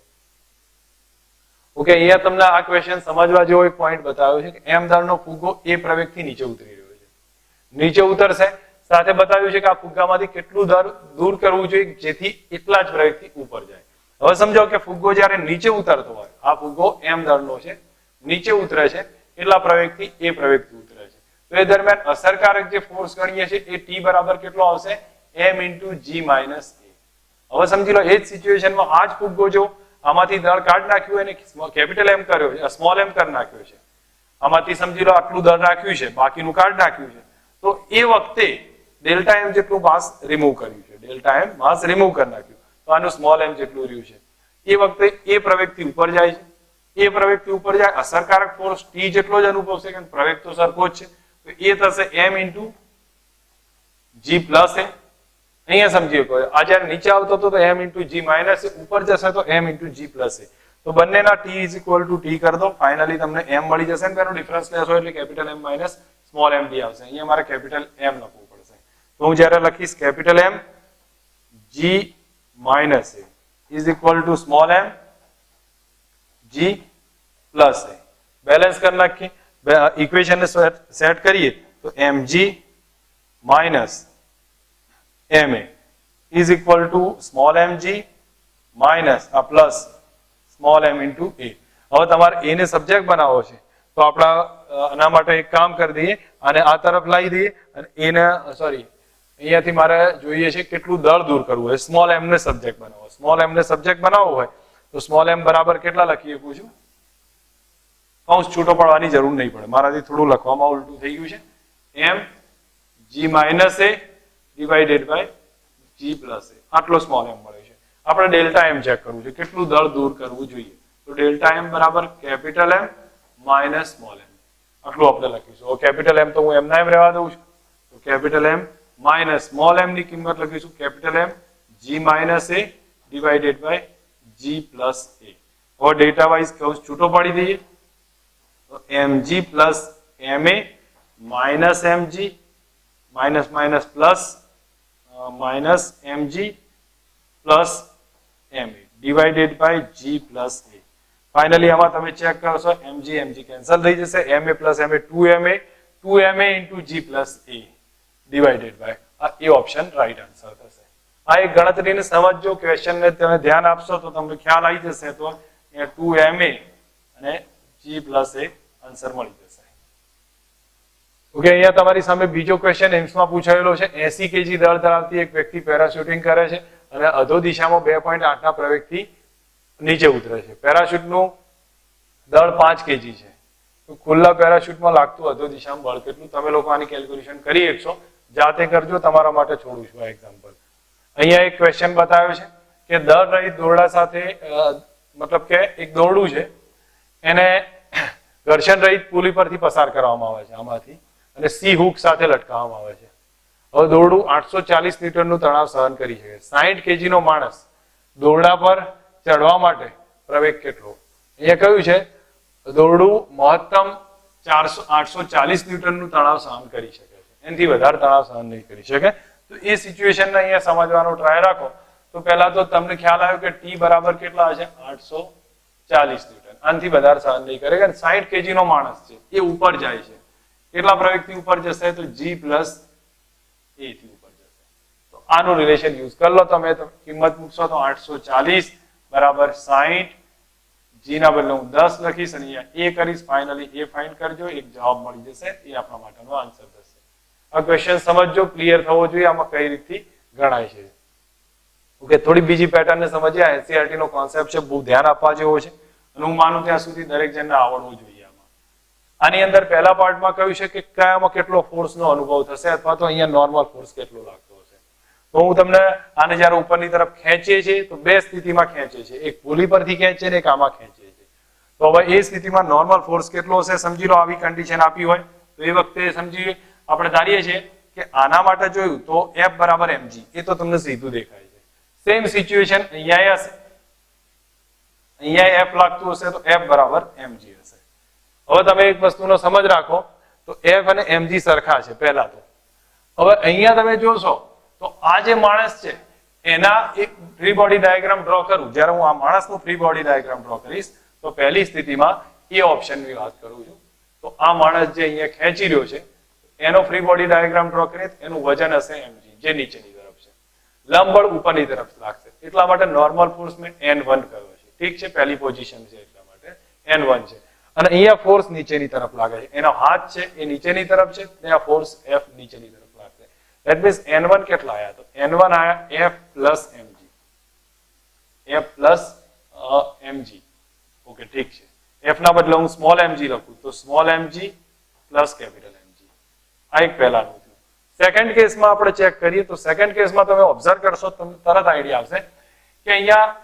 ઓકે, અહીંયા તમને આ ક્વેશ્ચન સમજવા જેવો એક પોઈન્ટ બતાવ્યો છે કે m દળનો ફુગ્ગો એ પ્રવેગથી નીચે ઉતરી રહ્યો છે. નીચે ઉતરશે, સાથે બતાવ્યું છે કે આ ફુગ્ગામાંથી કેટલું દૂર કરવું જોઈએ જેથી એટલા જ પ્રવેગથી ઉપર જાય. હવે સમજો કે ફુગ્ગો જ્યારે નીચે ઉતરતો હોય, આ ફુગ્ગો m દળનો છે, નીચે ઉતરે છે એટલા પ્રવેગથી એ પ્રવેગથી ઉતરે છે તો એ દરમિયાન અસરકારક જે ફોર્સ ગણીએ છીએ એ T બરાબર કેટલો આવશે? m into G minus A. હવે સમજી લો એ જ સિચ્યુએશનમાં આ જ ફુગ્ગો જો આમાંથી દળ કાઢ નાખ્યું અને કેપિટલ M કર્યો છે, સ્મોલ m કરી નાખ્યો છે, આમાંથી સમજી લો આટલું દળ રાખ્યું છે, બાકીનું કાઢ નાખ્યું છે, તો એ વખતે ડેલ્ટા m જેટલું માસ રિમૂવ કર્યું છે, ડેલ્ટા m માસ રિમૂવ કરી નાખ્યું તો આનું સ્મોલ m જેટલું રહ્યું છે. એ વખતે એ પ્રવેગથી ઉપર જાય છે, એ પ્રવેગથી ઉપર જાય અસરકારક ફોર્સ T જેટલો જ અનુભવશે કે પ્રવેગ તો સરખો જ છે તો એ થશે m into G plus A. અહીંયા સમજીએ કોઈ આ જ્યારે નીચે આવતો હતો તો m into G minus A, ઉપર જશે તો m into G plus A. તો બંનેના T is equal to T કરી દો, ફાઇનલી તમને m મળી જશે ને તેનો ડિફરન્સ લેશો એટલે capital M minus small m D આવશે. અહીંયા મારે કેપિટલ M લખવું પડશે તો હું જ્યારે લખીશ capital M G minus A is equal to small m G plus A. Balance કરી નાખીએ, ઇક્વેશન ને સેટ કરીએ તો mg minus ma is equal to small mg minus a plus small m into a. હવે તમારે a ને subject બનાવવો છે તો આપણા આના માટે એક કામ કરી દઈએ અને આ તરફ લાવી દઈએ અને a ને સોરી અહીંયાથી મારે જોઈએ છે કેટલું દળ દૂર કરવું હોય. સ્મોલ m ને સબ્જેક્ટ બનાવો. સ્મોલ m ને સબ્જેક્ટ બનાવવો હોય તો સ્મોલ m બરાબર કેટલા લખી શકું છું? કૌંસ છૂટો પડવાની જરૂર નહીં પડે, મારાથી થોડું લખવામાં ઉલટું થઈ ગયું છે. m g minus a divided by g plus a આટલો સ્મોલ m મળે છે. આપણે ડેલ્ટા m ચેક કરવું છે કેટલું દળ દૂર કરવું જોઈએ. તો ડેલ્ટા m બરાબર capital M minus small m આટલું આપણે લખીશું. કેપિટલ M તો હું એમના એમ રહેવા દઉં છું. તો capital M minus small m ની કિંમત લખીશું capital M g minus a divided by g plus a. હવે ડેટા વાઇઝ કૌંસ છૂટો પાડી દઈએ તો mg plus ma minus mg minus minus plus minus mg plus ma divided by g plus a. Finally આમાં તમે ચેક કરશો mg cancel થઈ જશે. ma plus ma 2ma into g plus a divided by એ option right answer થશે. આ એક ગણતરીને સમજજો, ક્વેશ્ચન ને તમે ધ્યાન આપશો તો તમને ખ્યાલ આવી જશે. તો અહીંયા 2ma અને g પ્લસ a આન્સર મળી જશે. ઓકે, અહીંયા તમારી સામે બીજો ક્વેશ્ચન એમ્સમાં પૂછાયેલો છે. 80 kg દળ ધરાવતી એક વ્યક્તિ પેરાશૂટિંગ કરે છે અને અધો દિશામાં 2.8 ના પ્રવેગથી નીચે ઉતરે છે. પેરાશૂટનું દળ 5 kg છે. તો ખુલ્લા પેરાશૂટમાં લાગતું અધો દિશામાં બળ કેટલું? તમે લોકો આની કેલ્ક્યુલેશન કરી શકશો, જાતે કરજો, તમારા માટે છોડું છું આ એક્ઝામ્પલ. અહીંયા એક ક્વેશ્ચન બતાવ્યો છે કે દળ રહિત દોરડા સાથે મતલબ કે એક દોરડું છે એને ઘર્ષણ રહિત પુલી પરથી પસાર કરવામાં આવે છે આમાંથી અને સી હુક સાથે લટકાવવામાં આવે છે. હવે દોરડું 840 ન્યૂટનનું તણાવ સહન કરી શકે. 60 kg નો માણસ દોરડા પર ચડવા માટે પ્રવેગ કેટલો? અહીંયા કહ્યું છે દોરડું મહત્તમ 840 ન્યૂટનનું તણાવ સહન કરી શકે છે, એનાથી વધારે તણાવ સહન નહીં કરી શકે. તો એ સિચ્યુએશનને અહીંયા સમજવાનો ટ્રાય રાખો. તો પહેલા તો તમને ખ્યાલ આવ્યો કે ટી બરાબર કેટલા હશે? 840 ન્યૂટન. આનાથી વધારે સહન નહીં કરે કારણ 60 kg નો માણસ છે એ ઉપર જાય છે. કેટલા પ્રવેગથી ઉપર જશે? તો g પ્લસ a થી ઉપર જશે. તો આનું રિલેશન યુઝ કરી લો તમે. તો કિંમત મૂકશો તો 840 બરાબર 60, g ના બદલે હું 10 લખીશ અને અહીંયા a કરીશ. ફાઇનલી a ફાઇન્ડ કરજો, એક જવાબ મળી જશે. એ આપણા માટેનો આન્સર થશે. આ ક્વેશ્ચન સમજજો, ક્લિયર થવો જોઈએ આમાં કઈ રીતથી ગણાય છે. ઓકે, થોડી બીજી પેટર્ન ને સમજીએ. એનસીઈઆરટી નો કોન્સેપ્ટ છે, બહુ ધ્યાન આપવા જેવો છે અને હું માનું ત્યાં સુધી દરેક જણને આવડવું જોઈએ. આની અંદર પહેલા પાર્ટમાં કહ્યું છે કે કયામાં કેટલો ફોર્સ નો અનુભવ થશે અથવા તો અહીંયા નોર્મલ ફોર્સ કેટલો લાગતો હશે. તો હું તમને આને જ્યારે ઉપરની તરફ ખેંચીએ છીએ તો બે સ્થિતિમાં ખેંચે છે, એક પુલી પરથી ખેંચે ને એક આમાં ખેંચે છે. તો હવે એ સ્થિતિમાં નોર્મલ ફોર્સ કેટલો હશે સમજી લો. આવી કન્ડિશન આપી હોય તો એ વખતે સમજી આપણે ધારીએ છીએ કે આના માટે જોયું તો F બરાબર mg, એ તો તમને સીધું દેખાય છે. સેમ સિચ્યુએશન અહીંયા હશે, અહીંયા F લાગતું હશે તો F બરાબર mg હશે. હવે તમે એક વસ્તુનો સમજ રાખો તો F અને mg સરખા છે પહેલા તો. હવે અહીંયા તમે જોશો તો આ જે માણસ છે એના એક ફ્રી બોડી ડાયાગ્રામ ડ્રો કરું. જ્યારે હું આ માણસનું ફ્રી બોડી ડાયાગ્રામ ડ્રો કરીશ તો પહેલી સ્થિતિમાં એ ઓપ્શનની વાત કરું છું. તો આ માણસ જે અહીંયા ખેંચી રહ્યો છે એનો ફ્રી બોડી ડાયાગ્રામ ડ્રો કરીએ એનું વજન હશે mg, જે નીચેની તરફ છે. લંબબળ ઉપરની તરફ લાગશે, એટલા માટે નોર્મલ ફોર્સ મેં n1 કહ્યો છે. ઠીક છે, પહેલી પોઝિશન છે એટલા માટે n1 છે. અને અહીંયા ફોર્સ નીચેની તરફ લાગે છે, એનો હાથ છે એ નીચેની તરફ છે, ત્યાં ફોર્સ F નીચેની તરફ લાગશે. ધેટ મીન્સ n1 કેટલા આયા? તો n1 આયા F plus mg, F plus mg. Okay, ઠીક છે. F ના બદલે હું સ્મોલ mg લખું તો small mg plus capital mg. આ એક પહેલાનું થયું. સેકન્ડ કેસમાં આપણે ચેક કરીએ તો સેકન્ડ કેસમાં તમે ઓબ્ઝર્વ કરશો તમને તરત આઈડિયા આવશે કે અહીંયા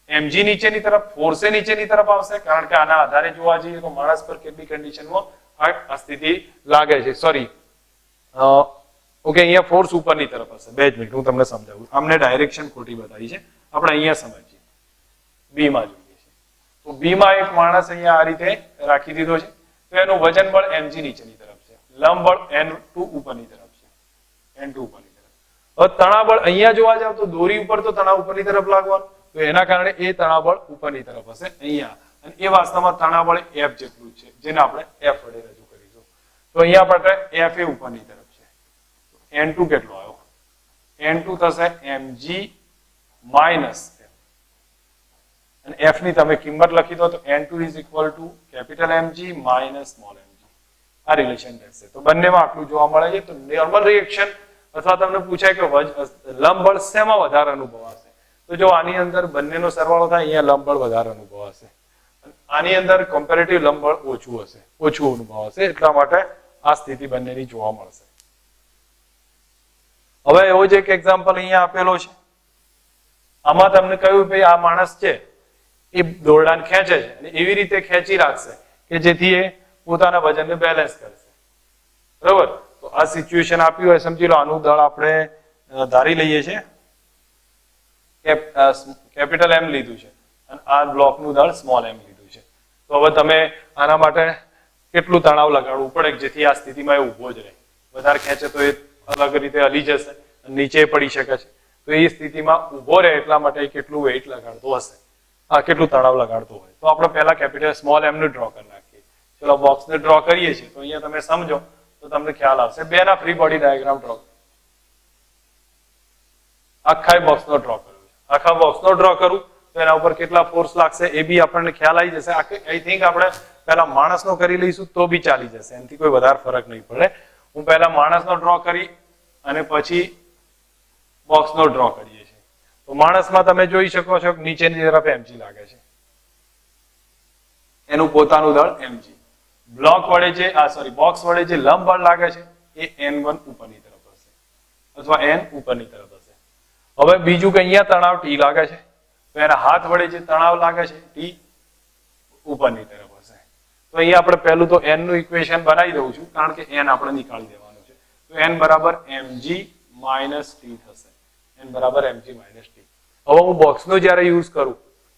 mg નીચેની તરફ, ફોર્સ નીચેની તરફ આવશે કારણ કે આના આધારે જોવા જઈએ તો માણસ પર કેટલી કન્ડિશનમાં આ સ્થિતિ લાગે છે. સોરી, ઓકે, અહીંયા ફોર્સ ઉપરની તરફ હશે. 2 મિનિટ હું તમને સમજાવું. આમને ડાયરેક્શન ખોટી બતાવી છે, આપણે અહીંયા સમજીએ. બી માં જોઈએ છે તો બી માં એક માણસ અહીંયા આ રીતે રાખી દીધો છે તો એનું વજન બળ mg નીચેની તરફ છે, લંબ બળ n2 ઉપરની તરફ છે, n2 ઉપરની તરફ. હવે તણાવ બળ અહીંયા જોવા જાવ તો દોરી ઉપર તો તણાવ ઉપરની તરફ લાગવાનું, તો એના કારણે એ તણાવ બળ ઉપરની તરફ હશે અહીંયા, અને એ વાસ્તવમાં તણાવ બળ F જેટલું છે જેને આપણે F વડે રજૂ કરીશું. તો અહીંયા આપણે F એ ઉપરની તરફ છે, N2 કેટલો આવ્યો? n2 થશે mg માઇનસ અને f ની તમે કિંમત લખી દો તો n2 is equal to capital mg minus small mg. આ રિલેશન રહેશે. તો બંનેમાં આટલું જોવા મળે છે. તો નોર્મલ રિએક્શન અથવા તમને પૂછાય કે લંબ બળ શેમાં વધારે અનુભવાશે, તો જો આની અંદર બંનેનો સરવાળો થાય અહીંયા લંબ બળ વધારે અનુભવાશે, આની અંદર કમ્પેરેટિવ લંબ બળ ઓછું હશે, ઓછું અનુભવાશે. એટલા માટે આ સ્થિતિ બંનેની જોવા મળશે. હવે એવો જ એક એક્ઝામ્પલ અહીંયા આપેલો છે. આમાં તમને કહ્યું ભાઈ આ માણસ છે એ દોરડાને ખેંચે છે અને એવી રીતે ખેંચી રાખશે કે જેથી એ પોતાના વજનને બેલેન્સ કરશે. બરોબર? તો આ સિચ્યુએશન આપ્યું હોય, સમજી લો આનું દળ આપણે ધારી લઈએ છીએ કેપિટલ એમ લીધું છે અને આ બ્લોકનું દળ સ્મોલ એમ લીધું છે. તો હવે તમે આના માટે કેટલું તણાવ લગાડવું પડે જેથી આ સ્થિતિમાં એ ઊભો જ રહે. વધારે ખેંચે તો એ અલગ રીતે હલી જશે, નીચે પડી શકે છે. તો એ સ્થિતિમાં ઊભો રહે એટલા માટે કેટલું વેઇટ લગાડતો હશે, આ કેટલું તણાવ લગાડતો હોય. તો આપણે પહેલા કેપિટલ સ્મોલ એમ નું ડ્રો કરી નાખીએ. ચલો બોક્સને ડ્રો કરીએ છીએ. તો અહીંયા તમે સમજો તો તમને ખ્યાલ આવશે. બે ના ફ્રી બોડી ડાયાગ્રામ ડ્રો, આખા બોક્સનો ડ્રો કરું, આખા બોક્સનો ડ્રો કરું તો એના ઉપર કેટલા ફોર્સ લાગશે એ બી આપણને ખ્યાલ આવી જશે. આઈ થિંક આપણે પહેલા માણસનો કરી લઈશું તો બી ચાલી જશે, એનાથી કોઈ વધારે ફરક નહીં પડે. હું પહેલા માણસનો ડ્રો કરી અને પછી બોક્સનો ડ્રો કરીએ છીએ. તો માણસમાં તમે જોઈ શકો છો કે નીચેની તરફ mg લાગે છે, એનું પોતાનું દળ mg. બ્લોક વડે જે બોક્સ વડે જે લંબ બળ લાગે છે એ n1 ઉપરની તરફ હશે અથવા n ઉપરની તરફ હશે. હવે બીજું કે અહીંયા તણાવ t લાગે છે તો એના હાથ વડે જે તણાવ લાગે છે t ઉપરની તરફ હશે. તો અહીંયા આપણે પહેલું તો n નું ઇક્વેશન બનાવી દઉં છું કારણ કે n આપણે નીકાળી દેવાનું છે. તો n બરાબર mg માઇનસ t થશે. n બરાબર mg માઇનસ t. હવે હું બોક્સનો જ્યારે યુઝ કરું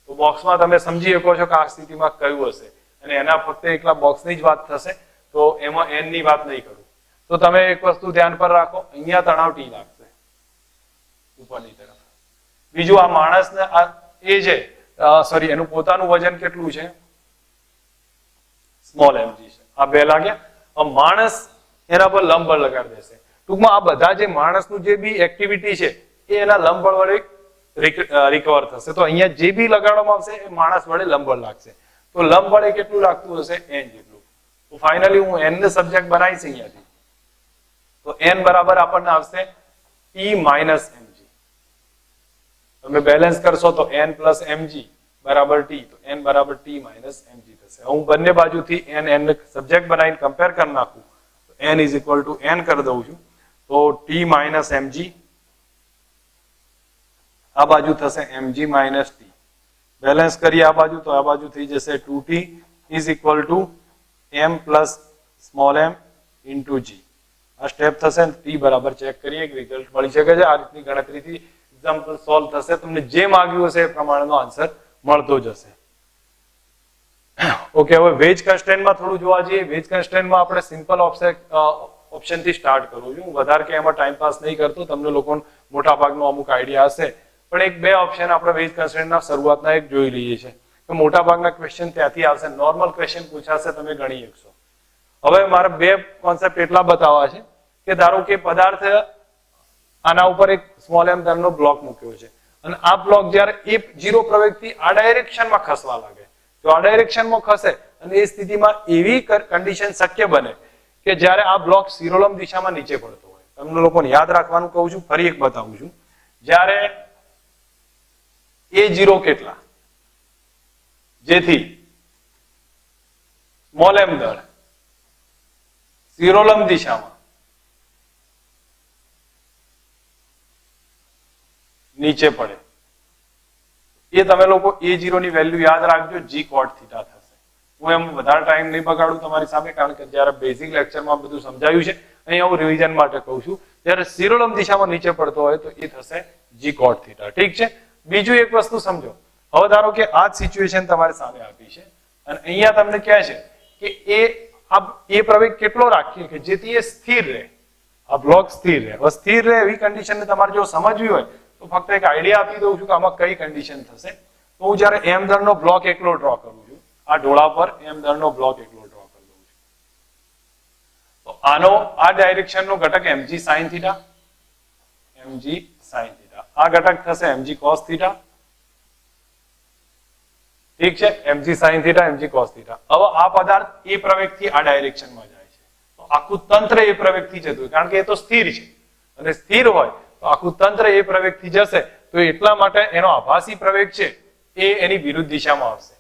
તો બોક્સમાં તમે સમજી શકો છો કે આ સ્થિતિમાં કયું હશે અને એના ફક્ત એકલા બોક્સની જ વાત થશે, તો એમાં n ની વાત નહીં કરું. તો તમે એક વસ્તુ ધ્યાન પર રાખો, અહીંયા તણાવ t લાગશે ઉપરની તરફ. બીજું આ માણસને એ છે એનું પોતાનું વજન કેટલું છે, સ્મોલ mg છે. આ બે લાગ્યા. માણસ એના પર લંબ બળ લગાડી દેશે. ટૂંકમાં આ બધા જે માણસનું જે બી એક્ટિવિટી છે એ એના લંબ બળ વડે રિકવર થશે. તો અહીંયા જે બી લગાડવામાં આવશે એ માણસ વડે લંબ બળ લાગશે. તો લંબ બળ એ કેટલું લાગતું હશે, n જેટલું. તો ફાઇનલી હું n ને સબ્જેક્ટ બનાવીશ અહીંયાથી. તો n બરાબર આપણને આવશે t માઇનસ mg. તમે બેલેન્સ કરશો તો n પ્લસ mg બરાબર t. તો n બરાબર t માઇનસ mg થશે. હું બંને બાજુથી n સબ્જેક્ટ બનાવીને કમ્પેર કરી નાખું તો n is equal to n કરી દઉં છું. તો t માઇનસ mg આ બાજુ થશે mg માઇનસ t. બેલેન્સ કરીએ આ બાજુ તો આ બાજુ થઈ જશે 2t is equal to m plus small m into g. આ સ્ટેપ થશે. t બરાબર ચેક કરીએ કે રિઝલ્ટ મળી શકે છે. આ રીતની ગણતરીથી એક્ઝામ્પલ સોલ્વ થશે. તમને જે માંગ્યું હશે એ પ્રમાણેનો આન્સર મળતો જશે. ઓકે, હવે વેજ કન્સ્ટ્રેન્ટમાં થોડું જોવા જઈએ. વેજ કન્સ્ટ્રેન્ટમાં આપણે સિમ્પલ ઓપ્શનથી સ્ટાર્ટ કરું છું. વધારે કે એમાં ટાઈમ પાસ નહીં કરતો, તમને લોકોને મોટા ભાગનો અમુક આઈડિયા હશે. પણ એક બે ઓપ્શન આપણે વેજ કન્સ્ટ્રેન્ટના શરૂઆતના એક જોઈ લઈએ છીએ કે મોટા ભાગના ક્વેશ્ચન ત્યાંથી આવશે. નોર્મલ ક્વેશ્ચન પૂછાશે, તમે ગણી શકશો. હવે મારે બે કોન્સેપ્ટ એટલા બતાવવા છે કે ધારો કે પદાર્થ આના ઉપર એક સ્મોલ m દળનો બ્લોક મૂક્યો છે અને આ બ્લોક જ્યારે F0 પ્રવેગથી આ ડાયરેક્શનમાં ખસવા લાગે, તો આ ડાયરેક્શનમાં ખસે અને એ સ્થિતિમાં એવી કન્ડિશન શક્ય બને કે જ્યારે આ બ્લોક શિરોલંબ દિશામાં નીચે પડતો હોય. તમને લોકોને યાદ રાખવાનું કહું છું, ફરી એક બતાવું છું. જ્યારે A0 કેટલા, જેથી સ્મોલ m દળ શિરોલંબ દિશામાં નીચે પડે, એ તમે લોકો A0 ની વેલ્યુ યાદ રાખજો, g cot થીટા થશે. હું એમ વધારે ટાઈમ નહીં બગાડું તમારી સામે, કારણ કે જ્યારે બેઝિક લેક્ચરમાં બધું સમજાયું છે. અહીંયા હું રિવિઝન માટે કહું છું. જ્યારે શિરોલંબ દિશામાં નીચે પડતો હોય તો એ થશે g cot થીટા. ઠીક છે. બીજું એક વસ્તુ સમજો. હવે ધારો કે આ જ સિચ્યુએશન તમારી સામે આપી છે અને અહીંયા તમને કહે છે કે એ પ્રવેગ કેટલો રાખીએ કે જેથી એ સ્થિર રહે, આ બ્લોક સ્થિર રહે. હવે સ્થિર રહે એવી કન્ડિશનને તમારે જો સમજવી હોય તો ફક્ત એક આઈડિયા આપી દઉં છું કે આમાં કઈ કન્ડિશન થશે. તો હું જ્યારે m દળનો બ્લોક એકલો ડ્રો કરું છું, આ ઢોળા પર m દળનો બ્લોક એકલો ડ્રો કરી દઉં છું, તો આનો આ ડાયરેક્શનનો ઘટક mg sin theta, mg sin theta. આ ઘટક થશે mg cos થીટા. ઠીક છે, mg sin theta, mg cos theta. હવે આ પદાર્થ એ પ્રવેગથી આ ડાયરેક્શનમાં જાય છે તો આખું તંત્ર એ પ્રવેગથી જતું હોય, કારણ કે એ તો સ્થિર છે અને સ્થિર હોય તો આખું તંત્ર એ પ્રવેગથી જશે. તો એટલા માટે એનો આભાસી પ્રવેગ છે એ એની વિરુદ્ધ દિશામાં આવશે.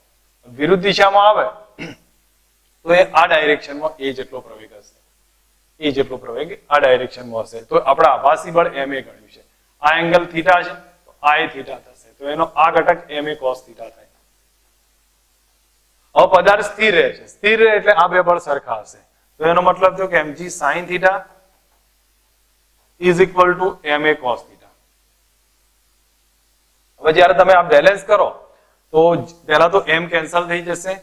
વિરુદ્ધ દિશામાં આવે તો એ આ ડાયરેક્શનમાં એ જેટલો પ્રવેગ હશે, એ જેટલો પ્રવેગ આ ડાયરેક્શનમાં હશે. તો આપણે આભાસી બળ ma ગણ્યું છે. આ એંગલ થીટા છે તો આ એ થીટા થશે, તો એનો આ ઘટક ma cos થીટા થાય. હવે પદાર્થ સ્થિર રહે છે, સ્થિર રહે એટલે આ બે બળ સરખા હશે. તો એનો મતલબ થયો કે mg sin theta is equal to ma cos theta. હવે જ્યારે તમે આ બેલેન્સ કરો તો પહેલા તો m કેન્સલ થઈ જશે,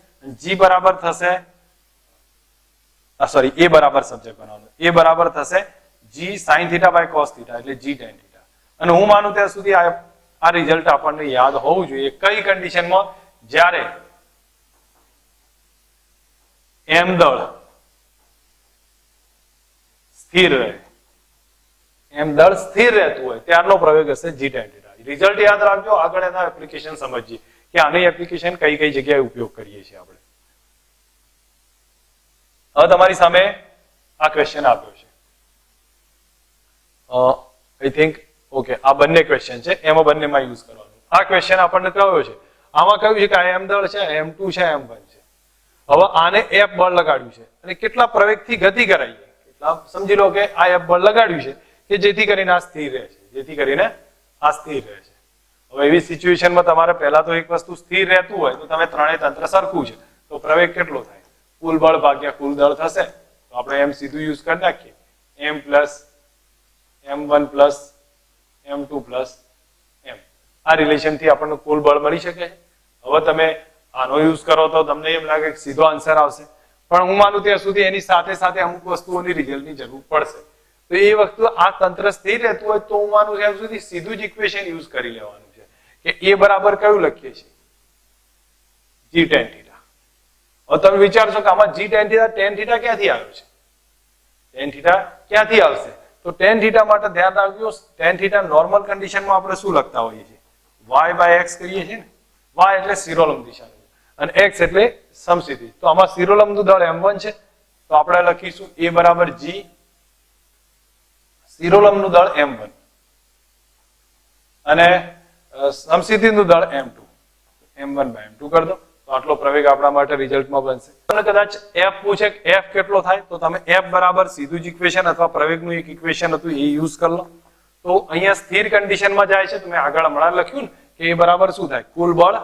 g બરાબર થશે, સોરી a બરાબર સબ્જેક્ટ બનાવવાનો, a બરાબર થશે g sin theta by cos theta એટલે g tan થીટા. અને હું માનું ત્યાં સુધી આ રિઝલ્ટ આપણને યાદ હોવું જોઈએ. કઈ કન્ડિશનમાં? જ્યારે m દળ સ્થિર રહે, m દળ સ્થિર રહેતું હોય ત્યારનો પ્રવેગ હશે g tan થીટા. રિઝલ્ટ યાદ રાખજો, આગળ એના એપ્લિકેશન સમજીએ કે આની એપ્લિકેશન કઈ કઈ જગ્યાએ ઉપયોગ કરીએ છીએ આપણે. હવે તમારી સામે આ ક્વેશ્ચન આપ્યો છે, આઈ થિંક ઓકે આ બંને ક્વેશ્ચન છે, એમાં બંનેમાં યુઝ કરવાનું. આ ક્વેશ્ચન આપણને કયો છે? આમાં કહ્યું છે કે આ m દળ છે, m2 છે, m1 છે. હવે આને f બળ લગાડ્યું છે અને કેટલા પ્રવેગથી ગતિ કરાવીએ, કેટલા સમજી લો કે આ f બળ લગાડ્યું છે કે જેથી કરીને આ સ્થિર રહે છે, જેથી કરીને આ સ્થિર રહે છે. હવે એવી સિચ્યુએશનમાં તમારે પહેલા તો એક વસ્તુ સ્થિર રહેતું હોય તો તમે ત્રણેય તંત્ર સરખું છે તો પ્રવેગ કેટલો થાય? કુલ બળ ભાગ્યા કુલ દળ થશે. તો આપણે એમ સીધું યુઝ કરી નાખીએ, m plus m1 plus m2 plus m. આ રિલેશન થી આપણને કુલ બળ મળી શકે છે. હવે તમે આનો યુઝ કરો તો તમને એમ લાગે કે સીધો આન્સર આવશે, પણ હું માનું ત્યાં સુધી એની સાથે સાથે અમુક વસ્તુઓની રિઝલ્ટની જરૂર પડશે. તો એ વખતે આ તંત્ર સ્થિર રહેતું હોય તો હું માનું ત્યાં સુધી સીધું જ ઇક્વેશન યુઝ કરી લેવાનું છે કે a બરાબર કયું લખીએ છીએ? g tan theta. હવે તમે વિચારશો કે આમાં g tan theta, tan theta ક્યાંથી આવ્યો છે? tan થીટા ક્યાંથી આવશે? તો tan થીટા માટે ધ્યાન રાખજો, tan થીટા નોર્મલ કન્ડિશનમાં આપણે શું લખતા હોઈએ છીએ? y by x કરીએ છીએ ને. y એટલે શિરોલંબ દિશા અને x એટલે સમસ્થિતિ. તો આમાં શિરોલંબનું દળ m1 છે તો આપણે લખીશું a બરાબર g શિરોલંબનું દળ m1 અને સમસ્થિતિનું દળ m2, m1 by m2 કરી દો તો આટલો પ્રવેગ આપણા માટે રિઝલ્ટમાં બનશે. તમને કદાચ f પૂછે કે f કેટલો થાય તો તમે f બરાબર સીધું જ ઇક્વેશન અથવા પ્રવેગનું એક ઇક્વેશન હતું એ યુઝ કરી લો. તો અહીંયા સ્થિર કન્ડિશનમાં જાય છે તો મેં આગળ હમણાં લખ્યું ને કે એ બરાબર શું થાય? કુલ બળ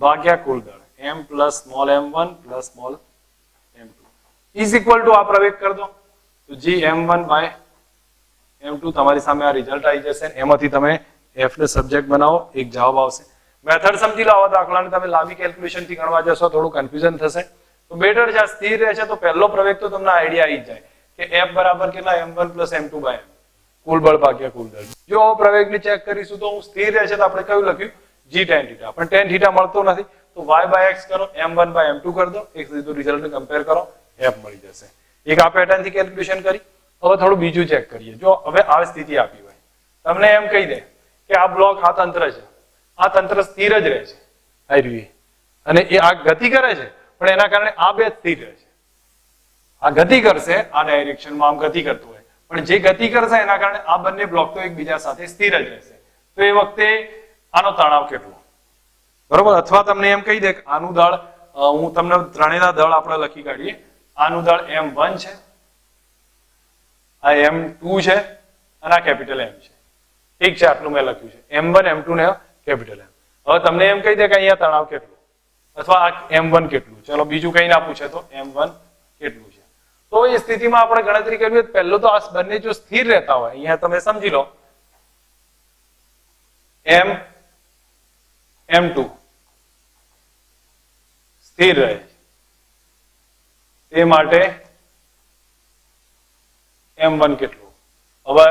ભાગ્યા કુલ દળ, m plus small m1 plus small m2 is equal to આ પ્રવેગ કરી દો તો g m1 બાય m2. તમારી સામે આ રિઝલ્ટ આવી જશે. એમાંથી તમે f ને સબ્જેક્ટ બનાવો, એક જવાબ આવશે. મેથડ સમજી લો. આવા દાખલાને તમે લાંબી કેલ્ક્યુલેશન થી ગણવા જશો થોડું કન્ફ્યુઝન થશે. તો બેટર છે સ્થિર રહે છે તો પહેલો પ્રવેગ તો તમને આઈડિયા આવી જાય કે f બરાબર કેટલા? m1 plus m2 by m, કુલ બળ ભાગ્યા કુલ દળ. જો પ્રવેગને ચેક કરીશું તો હું સ્થિર રહે છે તો આપણે કયું લખ્યું? g tan theta. પણ tan થીટા મળતો નથી તો y by x કરો, m1 by m2 કરી દો, એક સીધું રિઝલ્ટ કમ્પેર કરો, f મળી જશે. એક આ પેટર્ન થી કેલ્ક્યુલેશન કરી. હવે થોડું બીજું ચેક કરીએ. જો હવે આ સ્થિતિ આપી હોય, તમને એમ કહી દે કે આ બ્લોક આ તંત્ર છે, આ તંત્ર સ્થિર જ રહે છે આયરી અને એ આ ગતિ કરે છે પણ એના કારણે આ બે સ્થિર રહે છે. આ ગતિ કરશે આ ડાયરેક્શનમાં, આમ ગતિ કરતું હોય પણ જે ગતિ કરશે એના કારણે આ બંને બ્લોક તો એકબીજા સાથે સ્થિર જ રહેશે. તો એ વખતે આનો તણાવ કેટલો? બરોબર. અથવા તમને એમ કહી દે કે આનું દળ, હું તમને ત્રણેયના દળ આપણે લખી કાઢીએ. આનું દળ m1 છે, આ m2 છે અને આ કેપિટલ M છે. ઠીક છે, આટલું મેં લખ્યું છે m1 m2 ને કેપિટલ M. હવે તમને એમ કહી દે કે અહીંયા તણાવ કેટલું અથવા આ m1 કેટલું, ચલો બીજું કઈ ના પૂછે તો m1 કેટલું છે. તો એ સ્થિતિમાં આપણે ગણતરી કરવી હોય પહેલો તો આ બંને જો સ્થિર રહેતા હોય, અહીંયા તમે સમજી લો m2 સ્થિર રહે તે માટે m1 કેટલું. હવે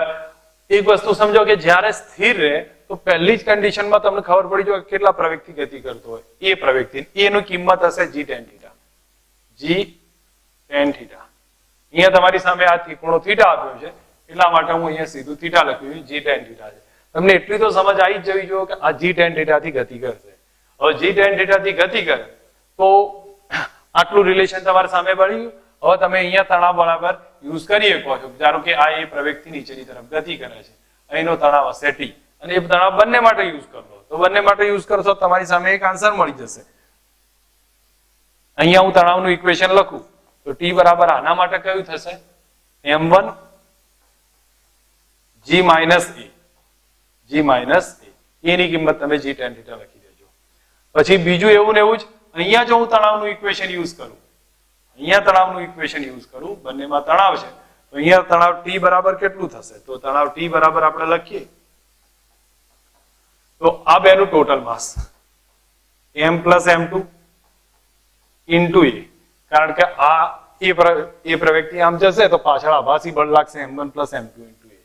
એક વસ્તુ સમજો કે જ્યારે સ્થિર રહે તો પહેલી જ કન્ડિશનમાં તમને ખબર પડી જાય કેટલા પ્રવેગથી ગતિ કરતો હોય, એ પ્રવેગથી એની કિંમત હશે g tan theta. g tan theta અહીંયા તમારી સામે આ ત્રિકોણો થીટા આપ્યો છે એટલા માટે હું અહીંયા સીધું થીટા લખ્યું g tan થીટા છે. તમને એટલી તો સમજ આવી જ જવી જોઈએ કે આ g tan થીટા થી ગતિ કરશે. હવે g tan થીટા થી ગતિ કરે તો આટલું રિલેશન તમારા સામે પડ્યું. હવે તમે અહીંયા તણાવ બરાબર યુઝ કરી શકો છો. ધારો કે આ એ પ્રવેગથી નીચેની તરફ ગતિ કરે છે, અહીંનો તણાવ હશે t, અને એ તણાવ બંને માટે યુઝ કરો તો બંને માટે યુઝ કરશો તમારી સામે એક આન્સર મળી જશે. અહીંયા હું તણાવનું ઇક્વેશન લખું તો t બરાબર આના માટે કયું થશે? m1 g minus a, g minus a, એની કિંમત તમે g tan theta લખી દેજો. પછી બીજું એવું ને એવું જ અહીંયા જો હું તણાવનું ઇક્વેશન યુઝ કરું, અહીંયા તણાવનું ઇક્વેશન યુઝ કરું, બંનેમાં તણાવ છે તો અહીંયા તણાવ t બરાબર કેટલું થશે? તો તણાવ t બરાબર આપણે લખીએ તો આ બેનું total mass m plus m2 into a, કારણ કે આ એ પ્રવેગથી આમ જશે તો પાછળ આભાસી બળ લાગશે m1 plus m2 into a.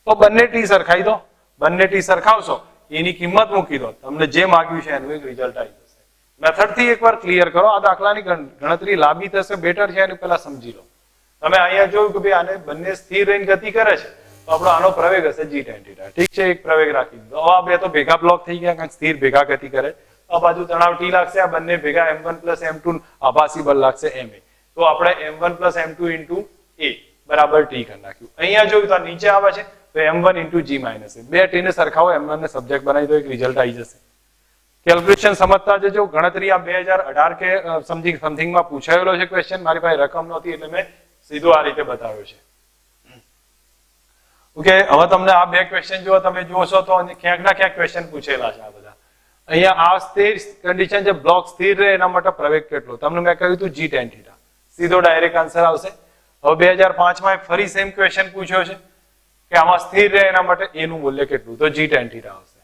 તો બંને t સરખાઈ દો, બંને t સરખાવશો, એની કિંમત મૂકી દો, તમને જે માંગ્યું છે એનું એક રિઝલ્ટ આવી જશે. મેથડ થી એકવાર ક્લિયર કરો. આ દાખલાની ગણતરી લાંબી થશે, બેટર છે એનું પહેલા સમજી લો. તમે અહીંયા જોયું કે ભાઈ આને બંને સ્થિર રહીને ગતિ કરે છે તો આપણો આનો પ્રવેગ હશે g tan theta. ઠીક છે, એક પ્રવેગ રાખી દીધો. હવે આ બે તો ભેગા બ્લોક થઈ ગયા, કારણ સ્થિર ભેગા ગતિ કરે. આ બાજુ તણાવ t લાગશે, આ બંને ભેગા m1 plus m2 આભાસી બળ લાગશે ma. તો આપણે m1 plus m2 into a બરાબર t કરી નાખ્યું. અહીંયા જોયું તો નીચે આવે છે તો m1 into g minus a. બે t ને સરખાવો, m1 ને સબ્જેક્ટ બનાવી દો, એક રિઝલ્ટ આવી જશે. કેલ્ક્યુલેશન સમજતા જજો. ગણતરી આ 2018 કે સમથિંગ માં પૂછાયેલો છે ક્વેશ્ચન. મારી પાસે રકમ નહોતી એટલે મેં સીધું આ રીતે બતાવ્યો છે. ઓકે, હવે તમને આ બે ક્વેશ્ચન જો તમે જોશો તો ક્યાંક ના ક્યાંક ક્વેશ્ચન પૂછેલા છે આ બધા. અહીંયા આ સ્થિર કન્ડિશન છે, બ્લોક સ્થિર રહે એના માટે પ્રવેગ કેટલો? તમને મેં કહ્યું હતું g tan theta. સીધો ડાયરેક્ટ આન્સર આવશે. હવે 2005 માં ફરી સેમ ક્વેશ્ચન પૂછ્યો છે કે આમાં સ્થિર રહે એના માટે a નું મૂલ્ય કેટલું? તો g tan theta આવશે.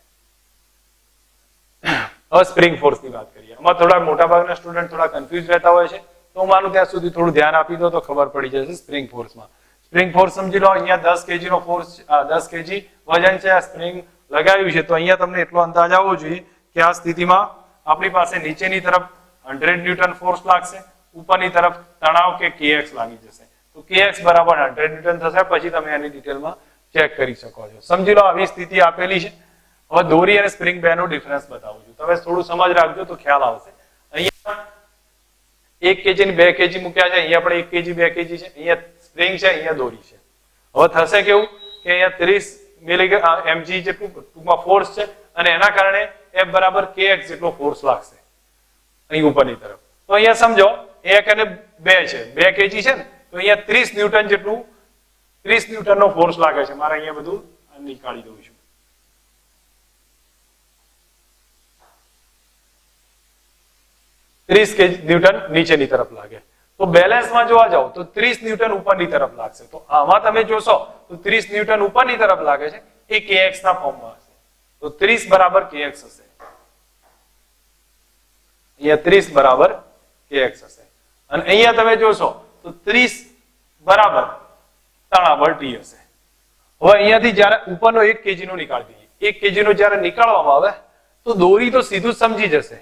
હવે સ્પ્રિંગ ફોર્સ ની વાત કરીએ. આમાં થોડા મોટાભાગના સ્ટુડન્ટ થોડા કન્ફ્યુઝ રહેતા હોય છે, તો હું માનું ત્યાં સુધી થોડું ધ્યાન આપી દો તો ખબર પડી જશે. સ્પ્રિંગ ફોર્સમાં સ્પ્રિંગ ફોર્સ સમજી લો. અહીંયા 10 kg નો ફોર્સ, 10 kg વજન છે, આ સ્પ્રિંગ લગાવ્યું છે. તો અહીંયા તમને એટલો અંદાજ આવવો જોઈએ કે આ સ્થિતિમાં આપણી પાસે નીચેની તરફ 100 ન્યૂટન ફોર્સ લાગશે, ઉપરની તરફ તણાવ કે kx લાગી જશે. તો kx બરાબર 100 ન્યૂટન થશે. પછી તમે એની ડિટેલમાં ચેક કરી શકો છો. સમજી લો આવી સ્થિતિ આપેલી છે. હવે દોરી અને સ્પ્રિંગ બે નો ડિફરન્સ બતાવું છું. તમે થોડું સમજ રાખજો તો ખ્યાલ આવશે. અહીંયા 1 kg ની 2 kg મૂક્યા છે, અહીંયા પણ 1 kg 2 kg છે, અહીંયા સ્પ્રિંગ છે, અહીંયા દોરી છે. હવે થશે કેવું કે અહીંયા 30 mg જેટલું ટૂંકમાં ફોર્સ છે, અને એના કારણે F બરાબર kx જેટલો ફોર્સ લાગશે અહીં ઉપરની તરફ. તો અહીંયા સમજો 1 અને 2 છે, 2 kg છે ને, તો અહીંયા 30 ન્યૂટન જેટલું 30 ન્યૂટનનો ફોર્સ લાગે છે. મારે અહીંયા બધું નીકાળી દઉં છું. 30 ન્યૂટન નીચેની તરફ લાગે. તો બેલેન્સમાં જોવા જાવ તો 30 ન્યૂટન ઉપરની તરફ લાગશે. તો આમાં તમે જોશો તો 30 ન્યૂટન ઉપરની તરફ લાગે છે, એ kx ના ફોર્મમાં હશે. તો 30 બરાબર kx હશે. અહીંયા 30 બરાબર kx હશે. અને અહીંયા તમે જોશો તો 30 બરાબર તણાવ બળ t હશે. હવે અહીંયાથી જ્યારે ઉપરનો 1 kg નો નીકાળી દઈએ, 1 kg નો જ્યારે નીકાળવામાં આવે તો દોરી તો સીધું જ સમજી જશે,